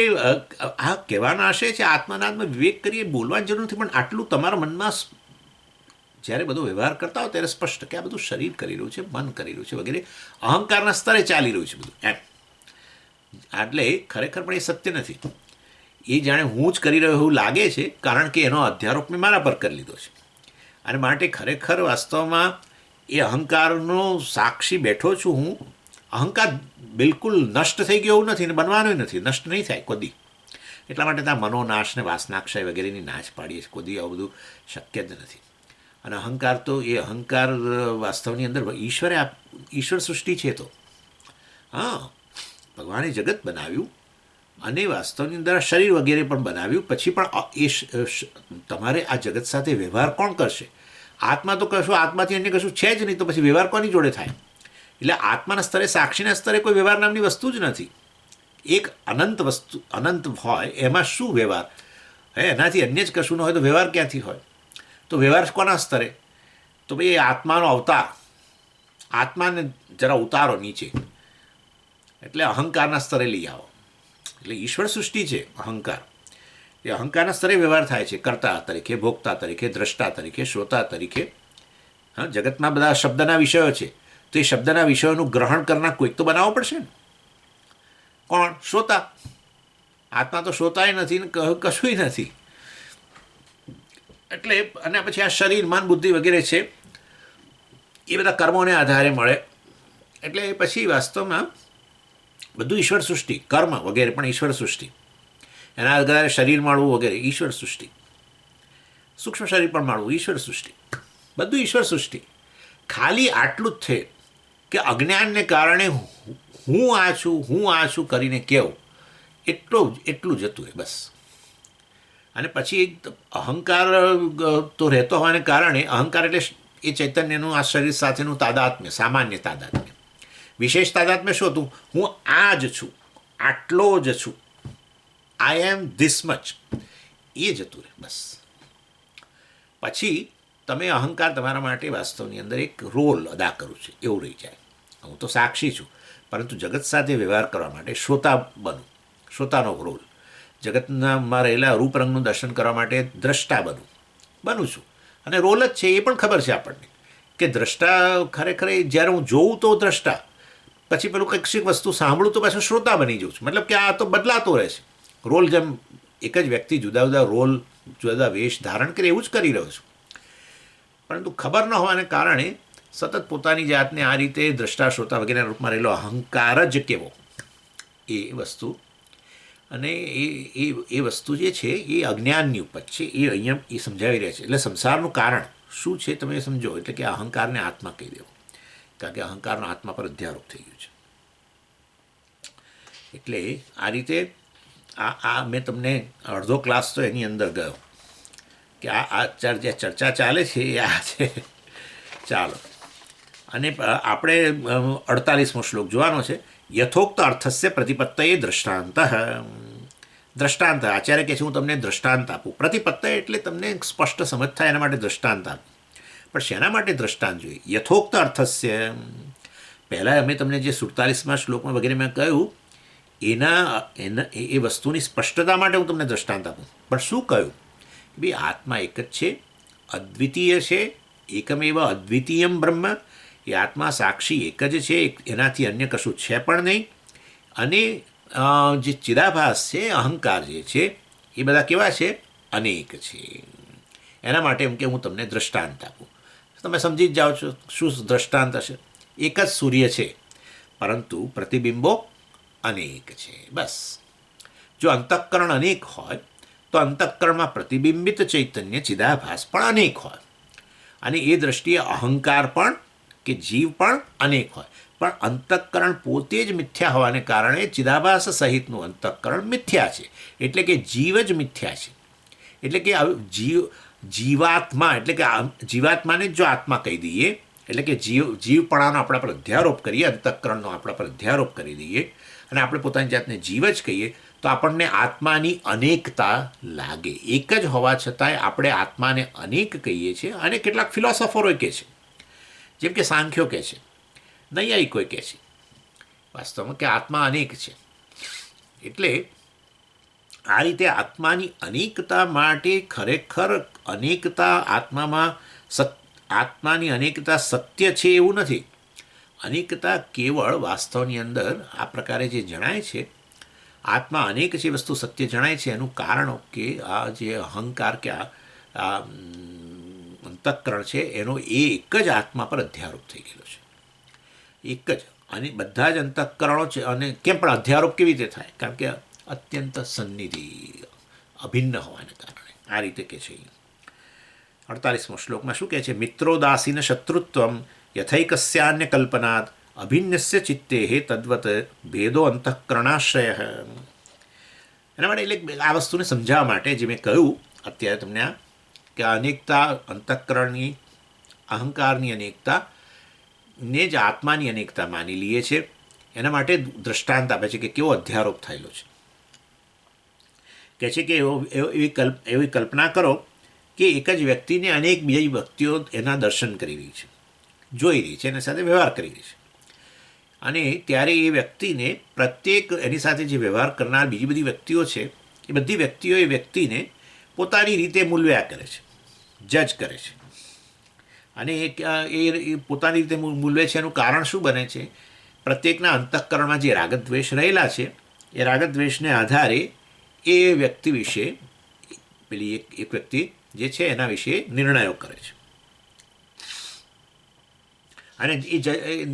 આ કહેવાનો આશય છે આત્માના આત્મા વિવેક કરીએ, બોલવાની જરૂર નથી, પણ આટલું તમારા મનમાં જ્યારે બધો વ્યવહાર કરતા હોય ત્યારે સ્પષ્ટ કે આ બધું શરીર કરી રહ્યું છે, મન કરી રહ્યું છે વગેરે, અહંકારના સ્તરે ચાલી રહ્યું છે બધું એમ. એટલે ખરેખર પણ એ સત્ય નથી. એ જાણે હું જ કરી રહ્યો એવું લાગે છે, કારણ કે એનો અધ્યારોપ મેં મારા પર કરી લીધો છે. અને માટે ખરેખર વાસ્તવમાં એ અહંકારનો સાક્ષી બેઠો છું હું. અહંકાર બિલકુલ નષ્ટ થઈ ગયો એવું નથી, ને બનવાનો નથી, નષ્ટ નહીં થાય કદી. એટલા માટે ત્યાં મનોનાશ ને વાસનાક્ષય વગેરેની નાશ પાડીએ છીએ. કદી આવું બધું શક્ય જ નથી. અને અહંકાર તો એ અહંકાર વાસ્તવની અંદર ઈશ્વર સૃષ્ટિ છે. તો હા, ભગવાને જગત બનાવ્યું અને વાસ્તવની અંદર શરીર વગેરે પણ બનાવ્યું, પછી પણ એ તમારે આ જગત સાથે વ્યવહાર કોણ કરશે? આત્મા તો કશું, આત્માથી અન્ય કશું છે જ નહીં, તો પછી વ્યવહાર કોની જોડે થાય? એટલે આત્માના સ્તરે, સાક્ષીના સ્તરે કોઈ વ્યવહાર નામની વસ્તુ જ નથી. એક અનંત વસ્તુ અનંત હોય એમાં શું વ્યવહાર? એનાથી અન્ય જ કશું ન હોય તો વ્યવહાર ક્યાંથી હોય? તો વ્યવહાર કોના સ્તરે? તો ભાઈ આત્માનો અવતાર, આત્માને જરા ઉતારો નીચે, એટલે અહંકારના સ્તરે લઈ આવો. એટલે ઈશ્વર સૃષ્ટિ છે અહંકાર, એ અહંકારના સ્તરે વ્યવહાર થાય છે, કર્તા તરીકે, ભોગતા તરીકે, દ્રષ્ટા તરીકે, શ્રોતા તરીકે. હા, જગતમાં બધા શબ્દના વિષયો છે, તો એ શબ્દના વિષયોનું ગ્રહણ કરનાર કોઈક તો બનાવવો પડશે ને. કોણ? શ્રોતા. આત્મા તો શ્રોતાય નથી ને કશુંય નથી. એટલે અને પછી આ શરીર, મન, બુદ્ધિ વગેરે છે, એ બધા કર્મોને આધારે મળે. એટલે પછી વાસ્તવમાં બધું ઈશ્વર સૃષ્ટિ, કર્મ વગેરે પણ ઈશ્વર સૃષ્ટિ, એના આધારે શરીર મળવું વગેરે ઈશ્વર સૃષ્ટિ, સૂક્ષ્મ શરીર પણ મળવું ઈશ્વર સૃષ્ટિ, બધું ઈશ્વર સૃષ્ટિ. ખાલી આટલું જ છે કે અજ્ઞાનને કારણે હું આ છું કરીને કહેવું, એટલું જ હતું એ બસ. અને પછી અહંકાર તો રહેતો હોવાને કારણે, અહંકાર એટલે એ ચૈતન્યનું આ શરીર સાથેનું તાદાત્મ્ય, સામાન્ય તાદાત્મ્ય. વિશેષ તાદાત્મ્ય શું હતું? હું આ જ છું, આટલો જ છું, આઈ એમ ધીસ મચ, એ જ હતું બસ. પછી તમે અહંકાર તમારા માટે વાસ્તવની અંદર એક રોલ અદા કરું છું એવું રહી જાય. હું તો સાક્ષી છું, પરંતુ જગત સાથે વ્યવહાર કરવા માટે શ્રોતા બનું, શ્રોતાનો રોલ. જગતમાં રહેલા રૂપરંગનું દર્શન કરવા માટે દ્રષ્ટા બનું છું. અને રોલ જ છે, એ પણ ખબર છે આપણને કે દ્રષ્ટા ખરેખર જ્યારે હું જોઉં તો દ્રષ્ટા, પછી પેલું કંઈક વસ્તુ સાંભળું તો પાછું શ્રોતા બની જાઉં છું. મતલબ કે આ તો બદલાતો રહે છે રોલ. જેમ એક જ વ્યક્તિ જુદા જુદા રોલ, જુદા જુદા વેશ ધારણ કરે, એવું જ કરી રહ્યો છું. પરંતુ ખબર ન હોવાને કારણે સતત પોતાની જાતને આ રીતે દ્રષ્ટા, શ્રોતા વગેરેના રૂપમાં રહેલો અહંકાર જ કેવો, એ વસ્તુ. અને એ વસ્તુ જે છે એ અજ્ઞાનની ઉપજ છે, એ અહીંયા એ સમજાવી રહ્યા છે. એટલે સંસારનું કારણ શું છે તમે સમજો, એટલે કે અહંકારને આત્મા કહી દેવો, કારણ કે અહંકારનો આત્મા પર અધ્યારોપ થઈ ગયું છે. એટલે આ રીતે આ મેં તમને અડધો ક્લાસ તો એની અંદર ગયો કે આ જે ચર્ચા ચાલે છે એ આ છે. ચાલો, અને આપણે 48મો શ્લોક જોવાનો છે. યથોક્ત અર્થસ્ય પ્રતિપત્તયે દ્રષ્ટાંત. દ્રષ્ટાંત આચાર્ય કહે છે હું તમને દ્રષ્ટાંત આપું. પ્રતિપત્તય એટલે તમને સ્પષ્ટ સમજ થાય એના માટે દ્રષ્ટાંત આપું. પણ શેના માટે દ્રષ્ટાંત જોઈએ? યથોક્ત અર્થસ્ય, પહેલાં અમે તમને જે 47મા શ્લોકમાં વગેરે મેં કહ્યું એ વસ્તુની સ્પષ્ટતા માટે હું તમને દ્રષ્ટાંત આપું. પણ શું કહ્યું? ભાઈ આત્મા એક જ છે, અદ્વિતીય છે, એકમેવ અદ્વિતીયમ બ્રહ્મ. એ આત્મા સાક્ષી એક જ છે, એનાથી અન્ય કશું છે પણ નહીં. અને જે ચિદાભાસ છે, અહંકાર જે છે, એ બધા કેવા છે? અનેક છે. એના માટે એમ કે હું તમને દ્રષ્ટાંત આપું. તમે સમજી જ જાઓ છો શું દ્રષ્ટાંત હશે. એક જ સૂર્ય છે, પરંતુ પ્રતિબિંબો અનેક છે. બસ. જો અંતઃકરણ અનેક હોય તો અંતઃકરણમાં પ્રતિબિંબિત ચૈતન્ય ચિદાભાસ પણ અનેક હોય. અને એ દૃષ્ટિએ અહંકાર પણ કે જીવ પણ અનેક હોય. પણ અંતઃકરણ પોતે જ મિથ્યા હોવાને કારણે ચિદાભાસ સહિતનું અંતઃકરણ મિથ્યા છે. એટલે કે જીવ જ મિથ્યા છે. એટલે કે જીવાત્મા, એટલે કે જીવાત્માને જો આત્મા કહી દઈએ, એટલે કે જીવપણાનો આપણા પર અધ્યારોપ કરીએ, અંતઃકરણનો આપણા પર અધ્યારોપ કરી દઈએ અને આપણે પોતાની જાતને જીવ જ કહીએ, તો આપણને આત્માની અનેકતા લાગે. એક જ હોવા છતાંય આપણે આત્માને અનેક કહીએ છીએ. અને કેટલાક ફિલોસોફરોએ કહે છે, જેમ કે સાંખ્યો કહે છે, નૈયાયિકોએ કહે છે વાસ્તવમાં કે આત્મા અનેક છે. એટલે આ રીતે આત્માની અનેકતા માટે ખરેખર અનેકતા આત્માની અનેકતા સત્ય છે એવું નથી. અનેકતા કેવળ વાસ્તવની અંદર આ પ્રકારે જે જણાય છે, આત્મા અનેક જે વસ્તુ સત્ય જણાય છે, એનું કારણ કે આ જે અહંકાર કે આ અંતઃકરણ છે એનો એક જ આત્મા પર અધ્યારોપ થઈ ગયેલો છે. એક જ. અને બધા જ અંતઃકરણો છે. અને કેમ પણ અધ્યારોપ કેવી રીતે થાય? કારણ કે અત્યંત સન્નિધિ, અભિન્ન હોવાને કારણે. આ રીતે કે છે. 48મો શ્લોકમાં શું કહે છે? મિત્રોદાસીન શત્રુત્વમ યથૈકસ્યાન્ય કલ્પનાદ અભિન્નસ્ય ચિત્તે હે તદ્વત ભેદો અંતઃકરણાશ્રય. એના માટે એટલે આ વસ્તુને સમજાવવા માટે જે મેં કહ્યું અત્યારે તમને કે અનેકતા અંતઃકરણની, અહંકારની અનેકતા ને જ આત્માની અનેકતા માની લઈએ છે. એના માટે દ્રષ્ટાંત આપે છે કે કેવો અધ્યારોપ થયેલો છે. કહે છે કે એવી કલ્પના કરો કે એક જ વ્યક્તિને અનેક બીજી વ્યક્તિઓ એના દર્શન કરી રહી છે, જોઈ રહી છે, એના સાથે વ્યવહાર કરી રહી છે. અને ત્યારે એ વ્યક્તિને પ્રત્યેક એની સાથે જે વ્યવહાર કરનાર બીજી બધી વ્યક્તિઓ છે, એ બધી વ્યક્તિઓ એ વ્યક્તિને પોતાની રીતે મૂલ્વ્યા કરે છે, જજ કરે છે. અને એ પોતાની રીતે મૂલ્વે છે. એનું કારણ શું બને છે? પ્રત્યેકના અંતઃકરણમાં જે રાગદ્વેષ રહેલા છે, એ રાગદ્વેષને આધારે એ વ્યક્તિ વિશે પેલી એક વ્યક્તિ જે છે એના વિશે નિર્ણયો કરે છે. અને એ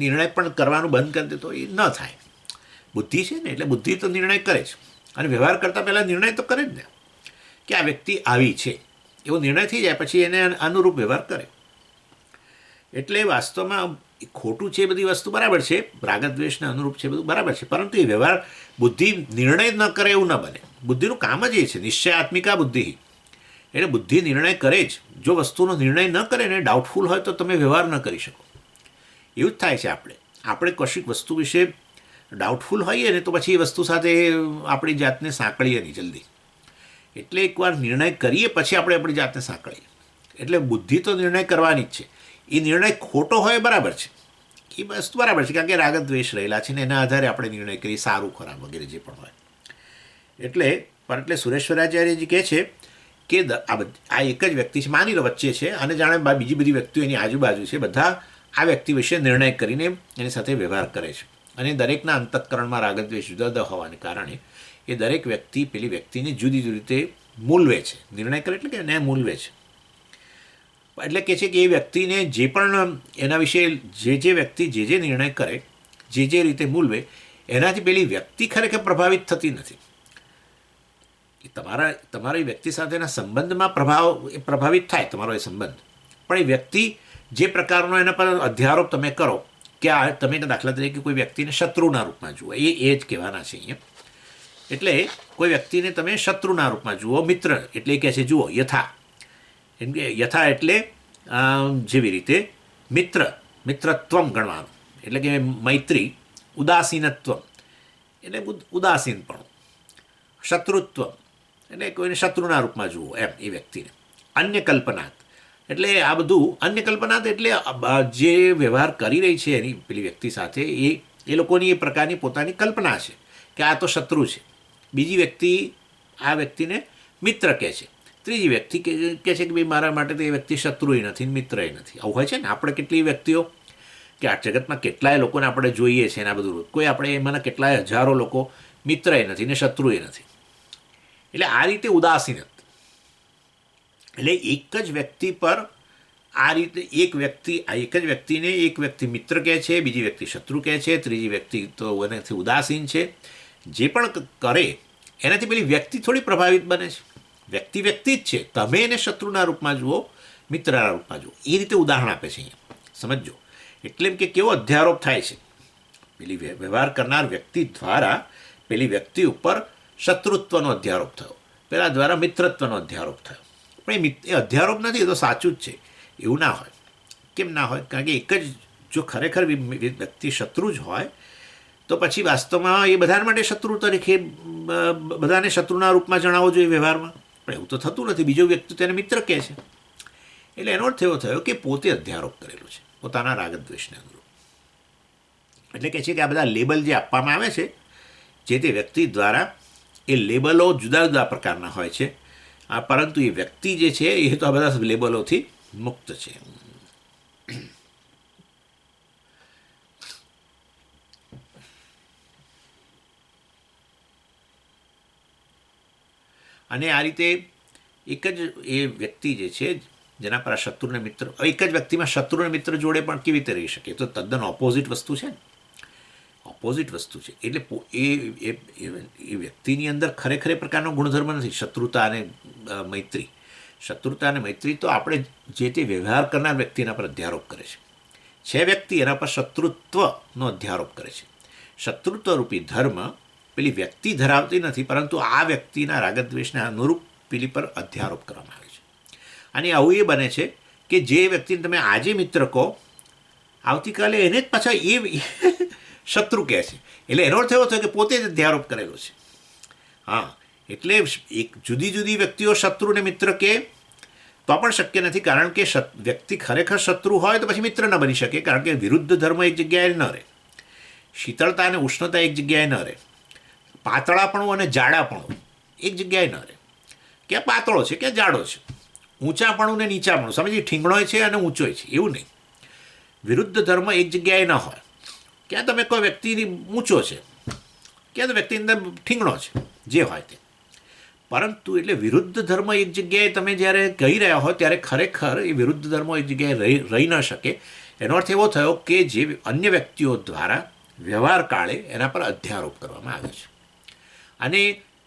નિર્ણય પણ કરવાનું બંધ કરી દે તો એ ન થાય. બુદ્ધિ છે ને, એટલે બુદ્ધિ તો નિર્ણય કરે છે. અને વ્યવહાર કરતાં પહેલાં નિર્ણય તો કરે જ ને કે આ વ્યક્તિ આવી છે, એવો નિર્ણય થઈ જાય પછી એને અનુરૂપ વ્યવહાર કરે. એટલે વાસ્તવમાં ખોટું છે, બધી વસ્તુ બરાબર છે, રાગદ્વેષને અનુરૂપ છે, બધું બરાબર છે. પરંતુ એ વ્યવહાર બુદ્ધિ નિર્ણય ન કરે એવું ન બને. બુદ્ધિનું કામ જ એ છે, નિશ્ચયાત્મિકા બુદ્ધિ. એટલે બુદ્ધિ નિર્ણય કરે જ. જો વસ્તુનો નિર્ણય ન કરે ને, ડાઉટફુલ હોય તો તમે વ્યવહાર ન કરી શકો. એવું જ થાય છે. આપણે કશીક વસ્તુ વિશે ડાઉટફુલ હોઈએ ને તો પછી એ વસ્તુ સાથે આપણી જાતને સાંકળીએ નહીં જલ્દી. એટલે એકવાર નિર્ણય કરીએ પછી આપણે આપણી જાતને સાંકળીએ. એટલે બુદ્ધિ તો નિર્ણય કરવાની જ છે. એ નિર્ણય ખોટો હોય બરાબર છે, એ વસ્તુ બરાબર છે, કારણ કે રાગદ્વેષ રહેલા છે ને એના આધારે આપણે નિર્ણય કરીએ, સારું ખરાબ વગેરે જે પણ હોય. એટલે સુરેશ્વરાચાર્યજી કહે છે કે આ એક જ વ્યક્તિ છે, માની લો વચ્ચે છે, અને જાણે બીજી બધી વ્યક્તિઓ એની આજુબાજુ છે, બધા આ વ્યક્તિ વિશે નિર્ણય કરીને એની સાથે વ્યવહાર કરે છે. અને દરેકના અંતઃકરણમાં રાગદ્વેષ જુદા જુદા હોવાને કારણે એ દરેક વ્યક્તિ પેલી વ્યક્તિને જુદી જુદી રીતે મૂલવે છે. નિર્ણય કરે એટલે કે એને મૂલવે છે. એટલે કે છે કે એ વ્યક્તિને જે પણ એના વિશે જે વ્યક્તિ જે નિર્ણય કરે, જે રીતે મૂલવે, એનાથી પેલી વ્યક્તિ ખરેખર પ્રભાવિત થતી નથી. તમારા વ્યક્તિ સાથેના સંબંધમાં પ્રભાવિત થાય તમારો એ સંબંધ, પણ એ વ્યક્તિ જે પ્રકારનો એના પર અધ્યારોપ તમે કરો કે આ તમે દાખલા તરીકે કોઈ વ્યક્તિને શત્રુના રૂપમાં જુઓ, એ જ કહેવાના છે અહીંયા. એટલે કોઈ વ્યક્તિને તમે શત્રુના રૂપમાં જુઓ, મિત્ર એટલે કહે છે જુઓ યથા, એમ કે યથા એટલે જેવી રીતે મિત્રત્વમ ગણવાનું, એટલે કે મૈત્રી, ઉદાસીનત્વ એટલે ઉદાસીનપણું, શત્રુત્વ એટલે કોઈને શત્રુના રૂપમાં જુઓ એમ એ વ્યક્તિને. અન્ય કલ્પનાત એટલે આ બધું, અન્ય કલ્પનાત એટલે જે વ્યવહાર કરી રહી છે એની પેલી વ્યક્તિ સાથે એ લોકોની એ પ્રકારની પોતાની કલ્પના છે કે આ તો શત્રુ છે, બીજી વ્યક્તિ આ વ્યક્તિને મિત્ર કહે છે, ત્રીજી વ્યક્તિ કહે છે કે ભાઈ મારા માટે તો એ વ્યક્તિ શત્રુય નથી મિત્રય નથી. આવું હોય છે ને. આપણે કેટલી વ્યક્તિઓ કે આ જગતમાં કેટલાય લોકોને આપણે જોઈએ છે એના બધું, કોઈ આપણે એમાંના કેટલાય હજારો લોકો મિત્રય નથી ને શત્રુય નથી. એટલે આ રીતે ઉદાસીન, એટલે એક જ વ્યક્તિ પર આ રીતે એક જ વ્યક્તિને એક વ્યક્તિ મિત્ર કહે છે, બીજી વ્યક્તિ શત્રુ કહે છે, ત્રીજી વ્યક્તિ તો એનાથી ઉદાસીન છે. જે પણ કરે એનાથી પેલી વ્યક્તિ થોડી પ્રભાવિત બને છે. વ્યક્તિ જ છે, તમે એને શત્રુના રૂપમાં જુઓ, મિત્રના રૂપમાં જુઓ, એ રીતે ઉદાહરણ આપે છે અહીંયા, સમજો. એટલે એમ કે કેવો અધ્યારોપ થાય છે પેલી વ્યવહાર કરનાર વ્યક્તિ દ્વારા પેલી વ્યક્તિ ઉપર શત્રુત્વનો અધ્યારોપ થયો, પેલા દ્વારા મિત્રત્વનો અધ્યારોપ થયો. પણ એ અધ્યારોપ નથી, એ તો સાચું જ છે એવું ના હોય. કેમ ના હોય? કારણ કે એક જ જો ખરેખર વ્યક્તિ શત્રુ જ હોય તો પછી વાસ્તવમાં એ બધા માટે શત્રુ તરીકે બધાને શત્રુના રૂપમાં જણાવવો જોઈએ વ્યવહારમાં. પણ એવું તો થતું નથી, બીજો વ્યક્તિ તેને મિત્ર કહે છે. એટલે એનો અર્થ એવો થયો કે પોતે અધ્યારોપ કરેલો છે પોતાના રાગદ્વેષને અનુરૂપ. એટલે કહે છે કે આ બધા લેબલ જે આપવામાં આવે છે જે તે વ્યક્તિ દ્વારા, એ લેબલો જુદા જુદા પ્રકારના હોય છે, પરંતુ એ વ્યક્તિ જે છે એ તો આ બધા લેબલોથી મુક્ત છે. અને આ રીતે એક જ એ વ્યક્તિ જે છે જેના પર આ શત્રુને મિત્ર, એક જ વ્યક્તિમાં શત્રુને મિત્ર જોડે પણ કેવી રીતે રહી શકે? તો તદ્દન ઓપોઝિટ વસ્તુ છે ને, ઓપોઝિટ વસ્તુ છે. એટલે એ વ્યક્તિની અંદર ખરેખર એ પ્રકારનો ગુણધર્મ નથી શત્રુતા અને મૈત્રી. શત્રુતા અને મૈત્રી તો આપણે જે તે વ્યવહાર કરનાર વ્યક્તિના પર અધ્યારોપ કરે છે વ્યક્તિ એના પર શત્રુત્વનો અધ્યારોપ કરે છે. શત્રુત્વરૂપી ધર્મ પેલી વ્યક્તિ ધરાવતી નથી, પરંતુ આ વ્યક્તિના રાગદ્વેષને અનુરૂપ પેલી પર અધ્યારોપ કરવામાં આવે છે. અને આવું એ બને છે કે જે વ્યક્તિને તમે આજે મિત્ર કહો, આવતીકાલે એને જ પાછા એ શત્રુ કહે છે. એટલે એનો અર્થ એવો થયો કે પોતે જ અધ્યારોપ કરેલો છે. હા, એટલે એક જુદી જુદી વ્યક્તિઓ શત્રુને મિત્ર કહે તો પણ શક્ય નથી, કારણ કે વ્યક્તિ ખરેખર શત્રુ હોય તો પછી મિત્ર ન બની શકે, કારણ કે વિરુદ્ધ ધર્મ એક જગ્યાએ ન રહે, શીતળતા અને ઉષ્ણતા એક જગ્યાએ ન રહે, પાતળાપણું અને જાડાપણું એક જગ્યાએ ન રહે. ક્યાં પાતળો છે ક્યાં જાડો છે, ઊંચાપણું ને નીચાપણું, સમજી, ઠીંગણોય છે અને ઊંચોય છે, એવું નહીં. વિરુદ્ધ ધર્મ એક જગ્યાએ ન હોય. ક્યાં તમે કોઈ વ્યક્તિની ઊંચો છે, ક્યાં તો વ્યક્તિની અંદર ઠીંગણો છે, જે હોય તે. પરંતુ એટલે વિરુદ્ધ ધર્મ એક જગ્યાએ તમે જ્યારે કહી રહ્યા હો ત્યારે ખરેખર એ વિરુદ્ધ ધર્મો એક જગ્યાએ રહી ન શકે. એનો અર્થ એવો થયો કે જે અન્ય વ્યક્તિઓ દ્વારા વ્યવહાર કાળે એના પર અધ્યારોપ કરવામાં આવે છે. અને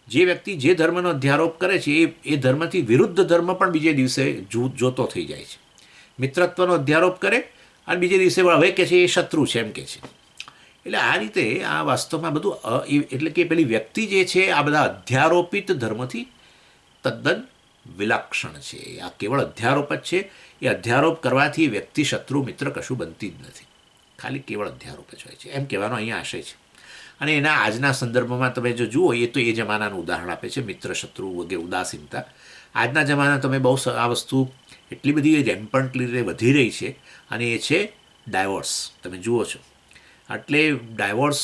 જે વ્યક્તિ જે ધર્મનો અધ્યારોપ કરે છે એ ધર્મથી વિરુદ્ધ ધર્મ પણ બીજે દિવસે જોતો થઈ જાય છે. મિત્રત્વનો અધ્યારોપ કરે અને બીજે દિવસે હવે કે છે એ શત્રુ છે એમ કે છે. એટલે આ રીતે આ વાસ્તવમાં બધું એટલે કે પેલી વ્યક્તિ જે છે આ બધા અધ્યારોપિત ધર્મથી તદ્દન વિલક્ષણ છે. આ કેવળ અધ્યારોપ જ છે. એ અધ્યારોપ કરવાથી વ્યક્તિ શત્રુ મિત્ર કશું બનતી જ નથી, ખાલી કેવળ અધ્યારોપ જ હોય છે એમ કહેવાનો અહીંયા આશય છે. અને એના આજના સંદર્ભમાં તમે જો જુઓ, એ તો એ જમાનાનું ઉદાહરણ આપે છે, મિત્ર શત્રુ વગેરે ઉદાસીનતા. આજના જમાના તમે બહુ આ વસ્તુ એટલી બધી રેમ્પન્ટલી રીતે વધી રહી છે, અને એ છે ડાયવોર્સ. તમે જુઓ છો એટલે ડાયવોર્સ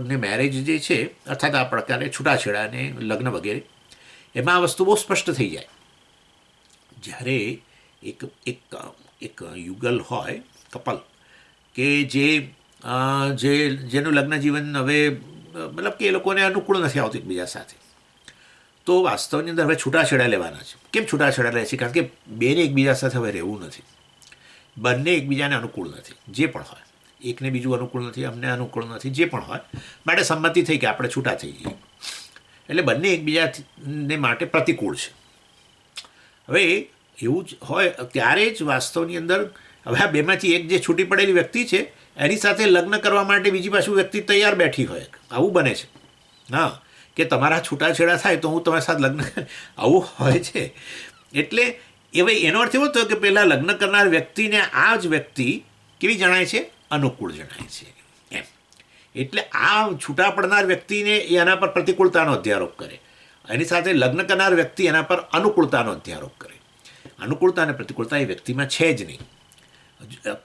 ને મેરેજ જે છે, અર્થાત આ પ્રકારે છૂટાછેડા અને લગ્ન વગેરે, એમાં આ વસ્તુ બહુ સ્પષ્ટ થઈ જાય. જ્યારે એક યુગલ હોય કપલ કે જેનું લગ્ન જીવન હવે મતલબ કે એ લોકોને અનુકૂળ નથી આવતું એકબીજા સાથે, તો વાસ્તવની અંદર હવે છૂટાછેડા લેવાના છે. કેમ છૂટાછેડા લે છે? કારણ કે બેને એકબીજા સાથે હવે રહેવું નથી, બંને એકબીજાને અનુકૂળ નથી. જે પણ હોય, એકને બીજું અનુકૂળ નથી, અમને અનુકૂળ નથી, જે પણ હોય, માટે સંમતિ થઈ કે આપણે છૂટા થઈ જઈએ. એટલે બંને એકબીજાને માટે પ્રતિકૂળ છે. હવે એવું જ હોય ત્યારે જ વાસ્તવની અંદર હવે આ બેમાંથી એક જે છૂટી પડેલી વ્યક્તિ છે એની સાથે લગ્ન કરવા માટે બીજી પાછું વ્યક્તિ તૈયાર બેઠી હોય, આવું બને છે. હા, કે તમારા છૂટાછેડા થાય તો હું તમારી સાથે લગ્ન આવું હોય છે. એટલે હવે એનો અર્થ એવો થયો કે પહેલાં લગ્ન કરનાર વ્યક્તિને આ જ વ્યક્તિ કેવી જણાય છે? અનુકૂળ જણાય છે એમ. એટલે આ છૂટા પડનાર વ્યક્તિને એ એના પર પ્રતિકૂળતાનો અધ્યારોપ કરે, એની સાથે લગ્ન કરનાર વ્યક્તિ એના પર અનુકૂળતાનો અધ્યારોપ કરે. અનુકૂળતા અને પ્રતિકૂળતા એ વ્યક્તિમાં છે જ નહીં.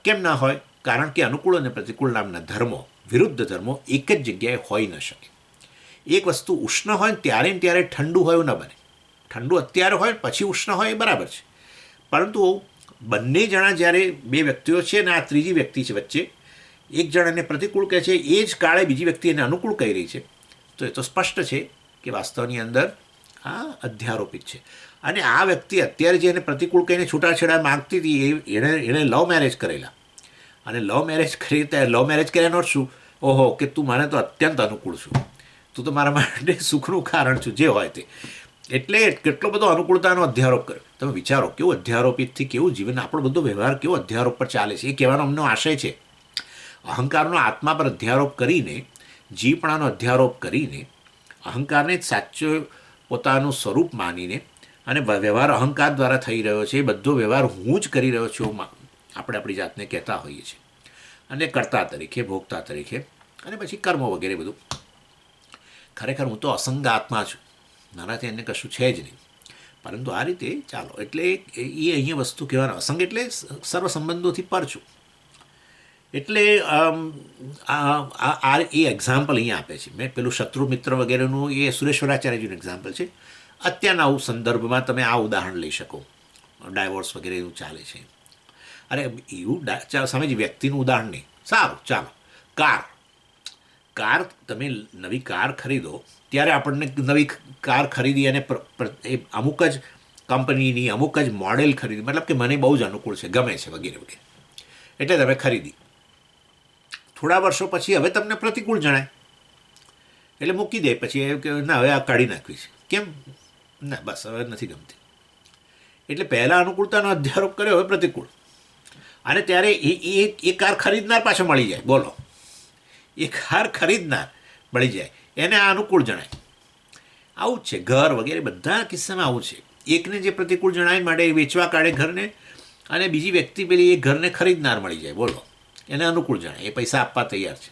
કેમ ના હોય? કારણ કે અનુકૂળ અને પ્રતિકૂળ નામના ધર્મો, વિરુદ્ધ ધર્મો એક જ જગ્યાએ હોઈ ન શકે. એક વસ્તુ ઉષ્ણ હોય ને ત્યારે ઠંડુ હોય એવું ન બને. ઠંડુ અત્યારે હોય પછી ઉષ્ણ હોય એ બરાબર છે, પરંતુ બંને જણા જ્યારે બે વ્યક્તિઓ છે ને આ ત્રીજી વ્યક્તિ છે વચ્ચે, એક જણાને પ્રતિકૂળ કહે છે, એ જ કાળે બીજી વ્યક્તિ એને અનુકૂળ કહી રહી છે, તો એ તો સ્પષ્ટ છે કે વાસ્તવની અંદર આ અધ્યારોપિત છે. અને આ વ્યક્તિ અત્યારે જે એને પ્રતિકૂળ કહીને છૂટાછેડા માગતી હતી એણે લવ મેરેજ કરેલા, અને લવ મેરેજ કરી ત્યારે લવ મેરેજ કર્યાનો શું? ઓહો, કે તું મને તો અત્યંત અનુકૂળ છું, તું તો મારા માટે સુખનું કારણ છું, જે હોય તે. એટલે કેટલો બધો અનુકૂળતાનો અધ્યારોપ કર્યો. તમે વિચારો કેવું અધ્યારોપિતથી કેવું જીવન, આપણો બધો વ્યવહાર કેવો અધ્યારોપ પર ચાલે છે. એ કહેવાનો અમનો આશય છે. અહંકારનો આત્મા પર અધ્યારોપ કરીને, જીવપણાનો અધ્યારોપ કરીને, અહંકારને જ સાચો પોતાનું સ્વરૂપ માનીને, અને વ્યવહાર અહંકાર દ્વારા થઈ રહ્યો છે, એ બધો વ્યવહાર હું જ કરી રહ્યો છું આપણે આપણી જાતને કહેતા હોઈએ છીએ, અને કર્તા તરીકે, ભોગતા તરીકે, અને પછી કર્મો વગેરે બધું. ખરેખર હું તો અસંગ આત્મા છું, મારાથી એને કશું છે જ નહીં. પરંતુ આ રીતે ચાલો, એટલે એ અહીંયા વસ્તુ કહેવાનો અસંગ એટલે સર્વ સંબંધોથી પર છું. એટલે એ એક્ઝામ્પલ અહીંયા આપે છે. મેં પેલું શત્રુ મિત્ર વગેરેનું એ સુરેશ્વરાચાર્યજીનું એક્ઝામ્પલ છે. અત્યારના આવું સંદર્ભમાં તમે આ ઉદાહરણ લઈ શકો, ડાયવોર્સ વગેરે એવું ચાલે છે. અરે એવું સમજ વ્યક્તિનું ઉદાહરણ નહીં, સારું ચાલો. કાર તમે નવી કાર ખરીદો ત્યારે આપણને નવી કાર ખરીદી અને અમુક જ કંપનીની અમુક જ મોડેલ ખરીદી, મતલબ કે મને બહુ જ અનુકૂળ છે, ગમે છે વગેરે વગેરે, એટલે તમે ખરીદી. થોડા વર્ષો પછી હવે તમને પ્રતિકૂળ જણાય એટલે મૂકી દે. પછી એ કે ના, હવે આ કાઢી નાખવી છે. કેમ? ના, બસ હવે નથી ગમતી. એટલે પહેલાં અનુકૂળતાનો અધ્યારોપ કર્યો, હવે પ્રતિકૂળ. અને ત્યારે એ કાર ખરીદનાર પાછો મળી જાય. બોલો, એ કાર ખરીદનાર મળી જાય, એને આ અનુકૂળ જણાય. આવું જ છે ઘર વગેરે બધા કિસ્સામાં આવું છે. એકને જે પ્રતિકૂળ જણાય માટે વેચવા કાઢે ઘરને, અને બીજી વ્યક્તિ પેલી એ ઘરને ખરીદનાર મળી જાય, બોલો, એને અનુકૂળ જણાય, એ પૈસા આપવા તૈયાર છે.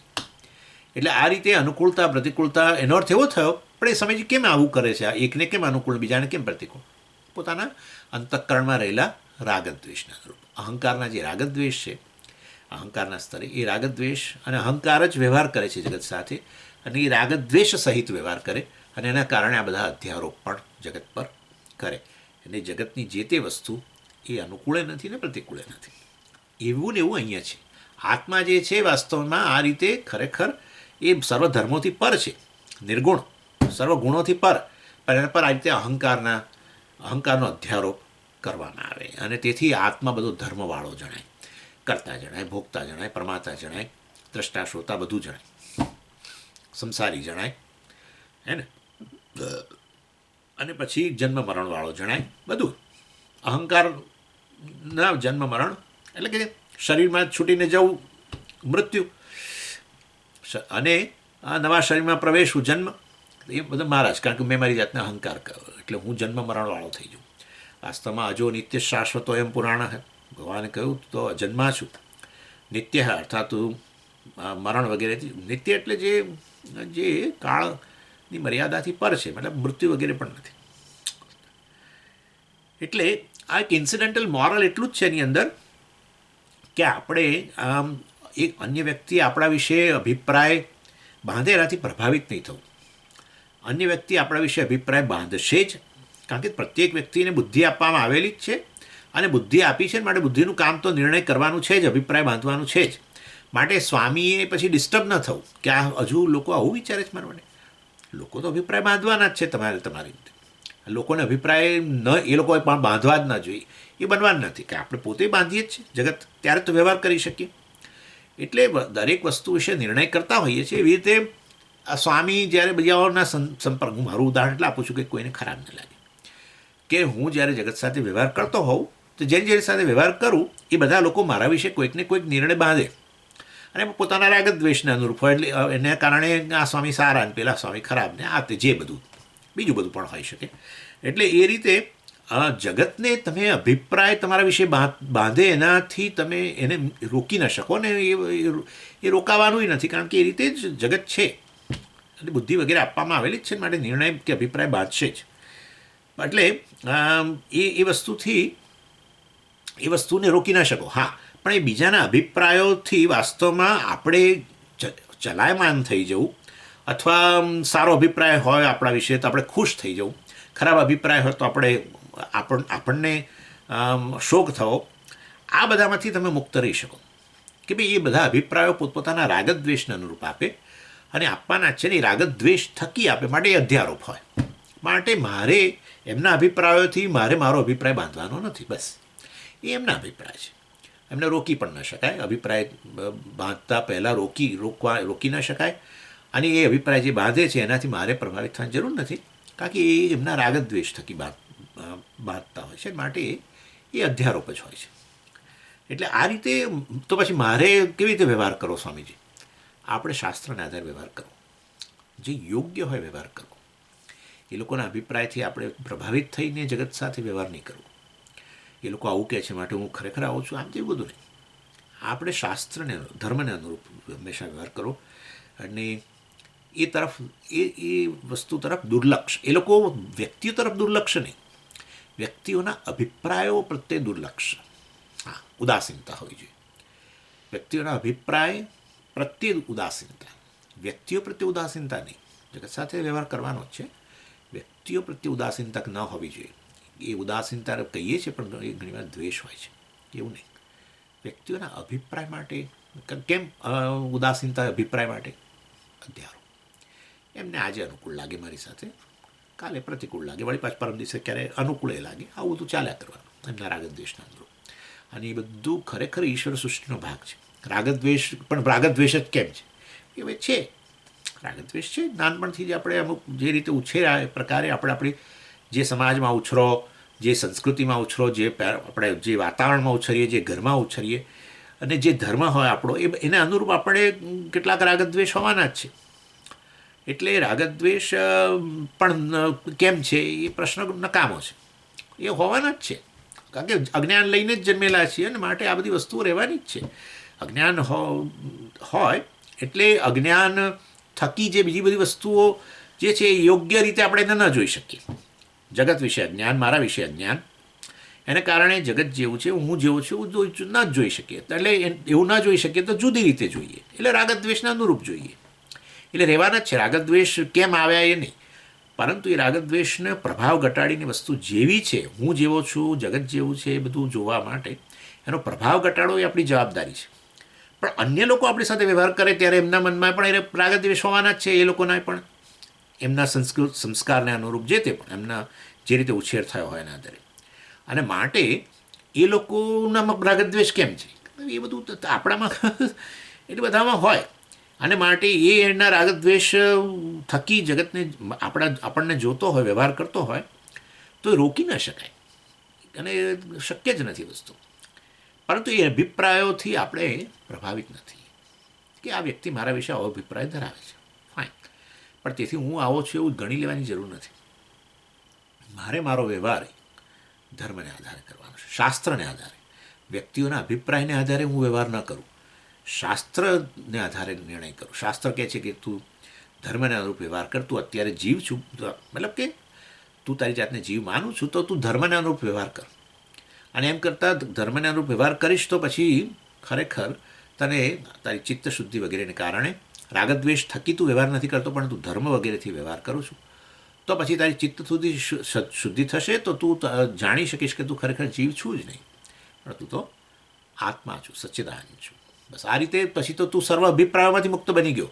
એટલે આ રીતે અનુકૂળતા પ્રતિકૂળતા એનો અર્થ એવો થયો. પણ એ સમજી કેમ આવું કરે છે? એકને કેમ અનુકૂળ, બીજાને કેમ પ્રતિકૂળ? પોતાના અંતઃકરણમાં રહેલા રાગદ્વેષના રૂપ, અહંકારના જે રાગદ્વેષ છે, અહંકારના સ્તરે એ રાગદ્વેષ અને અહંકાર જ વ્યવહાર કરે છે જગત સાથે, અને એ રાગદ્વેષ સહિત વ્યવહાર કરે, અને એના કારણે આ બધા અધ્યારોપ પણ જગત પર કરે. અને જગતની જે તે વસ્તુ એ અનુકૂળે નથી ને પ્રતિકૂળે નથી. એવું ને એવું અહીંયા છે. આત્મા જે છે વાસ્તવમાં આ રીતે ખરેખર એ સર્વ ધર્મોથી પર છે, નિર્ગુણ, સર્વ ગુણોથી પર, પણ એના પર આ રીતે અહંકારનો અધ્યારોપ કરવામાં આવે. અને તેથી આત્મા બધો ધર્મવાળો જણાય, કરતા જણાય, ભોગતા જણાય, પ્રમાતા જણાય, દ્રષ્ટા શ્રોતા બધું જણાય, સંસારી જણાય, હે ને. અને પછી જન્મ મરણવાળો જણાય, બધું. અહંકારના જન્મ મરણ એટલે કે શરીરમાં છૂટીને જવું, મૃત્યુ, અને આ નવા શરીરમાં પ્રવેશવું, જન્મ, એ બધું મારા જ. કારણ કે મેં મારી જાતને અહંકાર કર્યો એટલે હું જન્મ મરણવાળો થઈ જાઉં. વાસ્તવમાં અજો નિત્ય શાશ્વતો એમ પુરાણ ભગવાને કહ્યું તો જન્મા છું નિત્ય, અર્થાત મરણ વગેરેથી નિત્ય એટલે જે કાળની મર્યાદાથી પર છે, મતલબ મૃત્યુ વગેરે પણ નથી. એટલે આ એક ઇન્સિડેન્ટલ મોરલ એટલું જ છે એની અંદર કે આપણે એક અન્ય વ્યક્તિ આપણા વિશે અભિપ્રાય બાંધે એનાથી પ્રભાવિત નહીં થવું. અન્ય વ્યક્તિ આપણા વિશે અભિપ્રાય બાંધશે જ, કારણ કે પ્રત્યેક વ્યક્તિને બુદ્ધિ આપવામાં આવેલી જ છે, અને બુદ્ધિ આપી છે માટે બુદ્ધિનું કામ તો નિર્ણય કરવાનું છે જ, અભિપ્રાય બાંધવાનું છે જ. માટે સ્વામીએ પછી ડિસ્ટર્બ ન થવું કે આ હજુ લોકો આવું વિચારે છે મારા માટે. લોકો તો અભિપ્રાય બાંધવાના જ છે તમારી રીતે. લોકોને અભિપ્રાય એ લોકોએ પણ બાંધવા જ ન જોઈએ, એ બનવાનું નથી. કે આપણે પોતે બાંધીએ જ છીએ જગત, ત્યારે તો વ્યવહાર કરી શકીએ. એટલે દરેક વસ્તુ વિશે નિર્ણય કરતા હોઈએ છીએ. એવી રીતે આ સ્વામી જ્યારે બીજાઓના સંપર્ક, હું મારું ઉદાહરણ એટલે આપું છું કે કોઈને ખરાબ ન લાગે, કે હું જ્યારે જગત સાથે વ્યવહાર કરતો હોઉં તો જેની સાથે વ્યવહાર કરું એ બધા લોકો મારા વિશે કોઈકને કોઈક નિર્ણય બાંધે અને પોતાના રાગ દ્વેષને અનુરૂપ હોય, એટલે એને કારણે આ સ્વામી સારા ને પેલા સ્વામી ખરાબ ને આ તે જે બધું બીજું બધું પણ હોઈ શકે. એટલે એ રીતે જગતને તમે અભિપ્રાય તમારા વિશે બાંધે એનાથી તમે એને રોકી ન શકો ને એ રોકાવાનું નથી, કારણ કે એ રીતે જ જગત છે એટલે બુદ્ધિ વગેરે આપવામાં આવેલી જ છે, માટે નિર્ણય કે અભિપ્રાય બાંધશે જ. એટલે એ વસ્તુથી એ વસ્તુને રોકી ન શકો. હા, પણ એ બીજાના અભિપ્રાયોથી વાસ્તવમાં આપણે ચલાયમાન થઈ જવું, અથવા સારો અભિપ્રાય હોય આપણા વિશે તો આપણે ખુશ થઈ જવું, ખરાબ અભિપ્રાય હોય તો આપણને શોક થવો, આ બધામાંથી તમે મુક્ત રહી શકો. કે ભાઈ એ બધા અભિપ્રાયો પોતપોતાના રાગદ્વેષને અનુરૂપ આપે અને આપવાના છે ને એ રાગદ્વેષ થકી આપે, માટે એ અધ્યારોપ હોય. માટે મારે એમના અભિપ્રાયોથી મારો અભિપ્રાય બાંધવાનો નથી. બસ એ એમના અભિપ્રાય છે, એમને રોકી પણ ન શકાય. અભિપ્રાય બાંધતા પહેલાં રોકી ન શકાય, અને એ અભિપ્રાય જે બાંધે છે એનાથી મારે પ્રભાવિત થવાની જરૂર નથી, કારણ કે એ એમના રાગદ્વેષ થકી બાંધતા હોય છે, માટે એ અધ્યારોપ જ હોય છે. એટલે આ રીતે તો પછી મારે કેવી રીતે વ્યવહાર કરો સ્વામીજી? આપણે શાસ્ત્રના આધારે વ્યવહાર કરો, જે યોગ્ય હોય વ્યવહાર કરો. એ લોકોના અભિપ્રાયથી આપણે પ્રભાવિત થઈને જગત સાથે વ્યવહાર નહીં કરવો. એ લોકો આવું કહે છે માટે હું ખરેખર આવું છું, આમ તેવું બધું નહીં. આપણે શાસ્ત્રને ધર્મને અનુરૂપ હંમેશા વ્યવહાર કરો, અને એ તરફ એ વસ્તુ તરફ દુર્લક્ષ, એ લોકો વ્યક્તિઓ તરફ દુર્લક્ષ નહીં, વ્યક્તિઓના અભિપ્રાયો પ્રત્યે દુર્લક્ષ. હા, ઉદાસીનતા હોવી જોઈએ. વ્યક્તિઓના અભિપ્રાય પ્રત્યે ઉદાસીનતા, વ્યક્તિઓ પ્રત્યે ઉદાસીનતા નહીં. જગત સાથે વ્યવહાર કરવાનો જ છે, વ્યક્તિઓ પ્રત્યે ઉદાસીનતા ન હોવી જોઈએ. એ ઉદાસીનતા કહીએ છીએ પણ એ ઘણીવાર દ્વેષ હોય છે, એવું નહીં. વ્યક્તિઓના અભિપ્રાય માટે કેમ ઉદાસીનતા? અભિપ્રાય માટે અધ્યારો, એમને આજે અનુકૂળ લાગે મારી સાથે, કાલે પ્રતિકૂળ લાગે, વળી પાછ પરમ દિવસે ક્યારે અનુકૂળ એ લાગે, આવું બધું ચાલ્યા કરવાનું એમના રાગદ્વેષના અનુરૂપ. અને એ બધું ખરેખર ઈશ્વર સૃષ્ટિનો ભાગ છે. રાગદ્વેષ પણ રાગદ્વેષ જ કેમ છે? એ હવે છે, રાગદ્વેષ છે. નાનપણથી જ આપણે અમુક જે રીતે ઉછેર્યા એ પ્રકારે આપણી જે સમાજમાં ઉછરો, જે સંસ્કૃતિમાં ઉછરો, આપણે જે વાતાવરણમાં ઉછરીએ, જે ઘરમાં ઉછરીએ, અને જે ધર્મ હોય આપણો એને અનુરૂપ આપણે કેટલાક રાગદ્વેષ હોવાના જ છે. એટલે રાગદ્વેષ પણ કેમ છે એ પ્રશ્ન નકામો છે, એ હોવાના જ છે, કારણ કે અજ્ઞાન લઈને જ જન્મેલા છીએ, અને માટે આ બધી વસ્તુઓ રહેવાની જ છે. અજ્ઞાન હોય એટલે અજ્ઞાન થકી જે બીજી બધી વસ્તુઓ જે છે એ યોગ્ય રીતે આપણે એને ન જોઈ શકીએ. જગત વિશે અજ્ઞાન, મારા વિશે અજ્ઞાન, એને કારણે જગત જેવું છે, હું જેવું છું ન જોઈ શકીએ. એટલે એવું ન જોઈ શકીએ તો જુદી રીતે જોઈએ, એટલે રાગદ્વેષના અનુરૂપ જોઈએ. એટલે રહેવાના જ છે. રાગદ્વેષ કેમ આવ્યા એ નહીં, પરંતુ એ રાગદ્વેષને પ્રભાવ ઘટાડીને વસ્તુ જેવી છે, હું જેવો છું, જગત જેવું છે, એ બધું જોવા માટે એનો પ્રભાવ ઘટાડવો એ આપણી જવાબદારી છે. પણ અન્ય લોકો આપણી સાથે વ્યવહાર કરે ત્યારે એમના મનમાં પણ એ રાગદ્વેષ હોવાના જ છે. એ લોકોના પણ એમના સંસ્કારને અનુરૂપ જે તે પણ એમના જે રીતે ઉછેર થયો હોય એના આધારે. અને માટે એ લોકોના રાગદ્વેષ કેમ છે એ બધું આપણામાં એટલે બધામાં હોય. અને માટે એના રાગદ્વેષ થકી જગતને આપણને જોતો હોય, વ્યવહાર કરતો હોય તો એ રોકી ન શકાય, અને શક્ય જ નથી વસ્તુ. પરંતુ એ અભિપ્રાયોથી આપણે પ્રભાવિત નથી કે આ વ્યક્તિ મારા વિશે આવો અભિપ્રાય ધરાવે છે, ફાઇન, પણ તેથી હું આવો છું એવું ગણી લેવાની જરૂર નથી. મારે મારો વ્યવહાર ધર્મને આધારે કરવાનો છે, શાસ્ત્રને આધારે. વ્યક્તિઓના અભિપ્રાયને આધારે હું વ્યવહાર ન કરું, શાસ્ત્રને આધારે નિર્ણય કરું. શાસ્ત્ર કહે છે કે તું ધર્મને અનુરૂપ વ્યવહાર કર, તું અત્યારે જીવ છું, મતલબ કે તું તારી જાતને જીવ માનું છું તો તું ધર્મને અનુરૂપ વ્યવહાર કર. અને એમ કરતાં ધર્મને અનુરૂપ વ્યવહાર કરીશ તો પછી ખરેખર તને તારી ચિત્ત શુદ્ધિ વગેરેને કારણે રાગદ્વેષ થકી તું વ્યવહાર નથી કરતો, પણ તું ધર્મ વગેરેથી વ્યવહાર કરું છું, તો પછી તારી ચિત્ત સુધી શુદ્ધિ થશે તો તું જાણી શકીશ કે તું ખરેખર જીવ છું જ નહીં, પણ તું તો આત્મા છું, સચ્ચિદાનંદ છું. બસ આ રીતે પછી તો તું સર્વ અભિપ્રાયોમાંથી મુક્ત બની ગયો.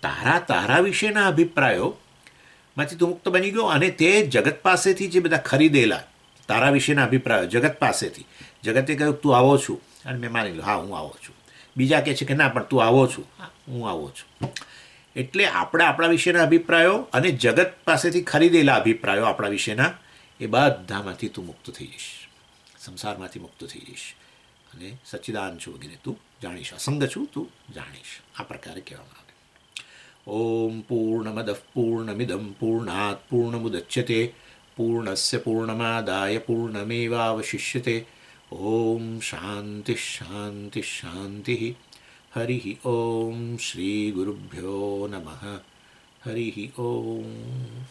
તારા વિશેના અભિપ્રાયોમાંથી તું મુક્ત બની ગયો, અને તે જગત પાસેથી જે બધા ખરીદેલા તારા વિશેના અભિપ્રાયો જગત પાસેથી, જગતે કહ્યું તું આવો છું, અને મેં માની લો હા હું આવો છું. બીજા કહે છે કે ના પણ તું આવો છું, હું આવો છું. એટલે આપણા વિશેના અભિપ્રાયો અને જગત પાસેથી ખરીદેલા અભિપ્રાયો આપણા વિશેના, એ બધામાંથી તું મુક્ત થઈ જઈશ, સંસારમાંથી મુક્ત થઈ જઈશ અને સચ્ચિદાનંદ છું વગેરે તું જાણીશ, અસંગ છું તું જાણીશ. આ પ્રકારે કહેવામાં આવે. ઓમ પૂર્ણમદ પૂર્ણમિદમ પૂર્ણાત પૂર્ણમુદચ્યતે પૂર્ણસ્ય પૂર્ણમાદાય પૂર્ણમેવાવશિષ્યતે. ઓમ શાંતિ શાંતિ શાંતિ. હરિ ઓમ શ્રી ગુરુભ્યો નમઃ. હરિ ઓમ.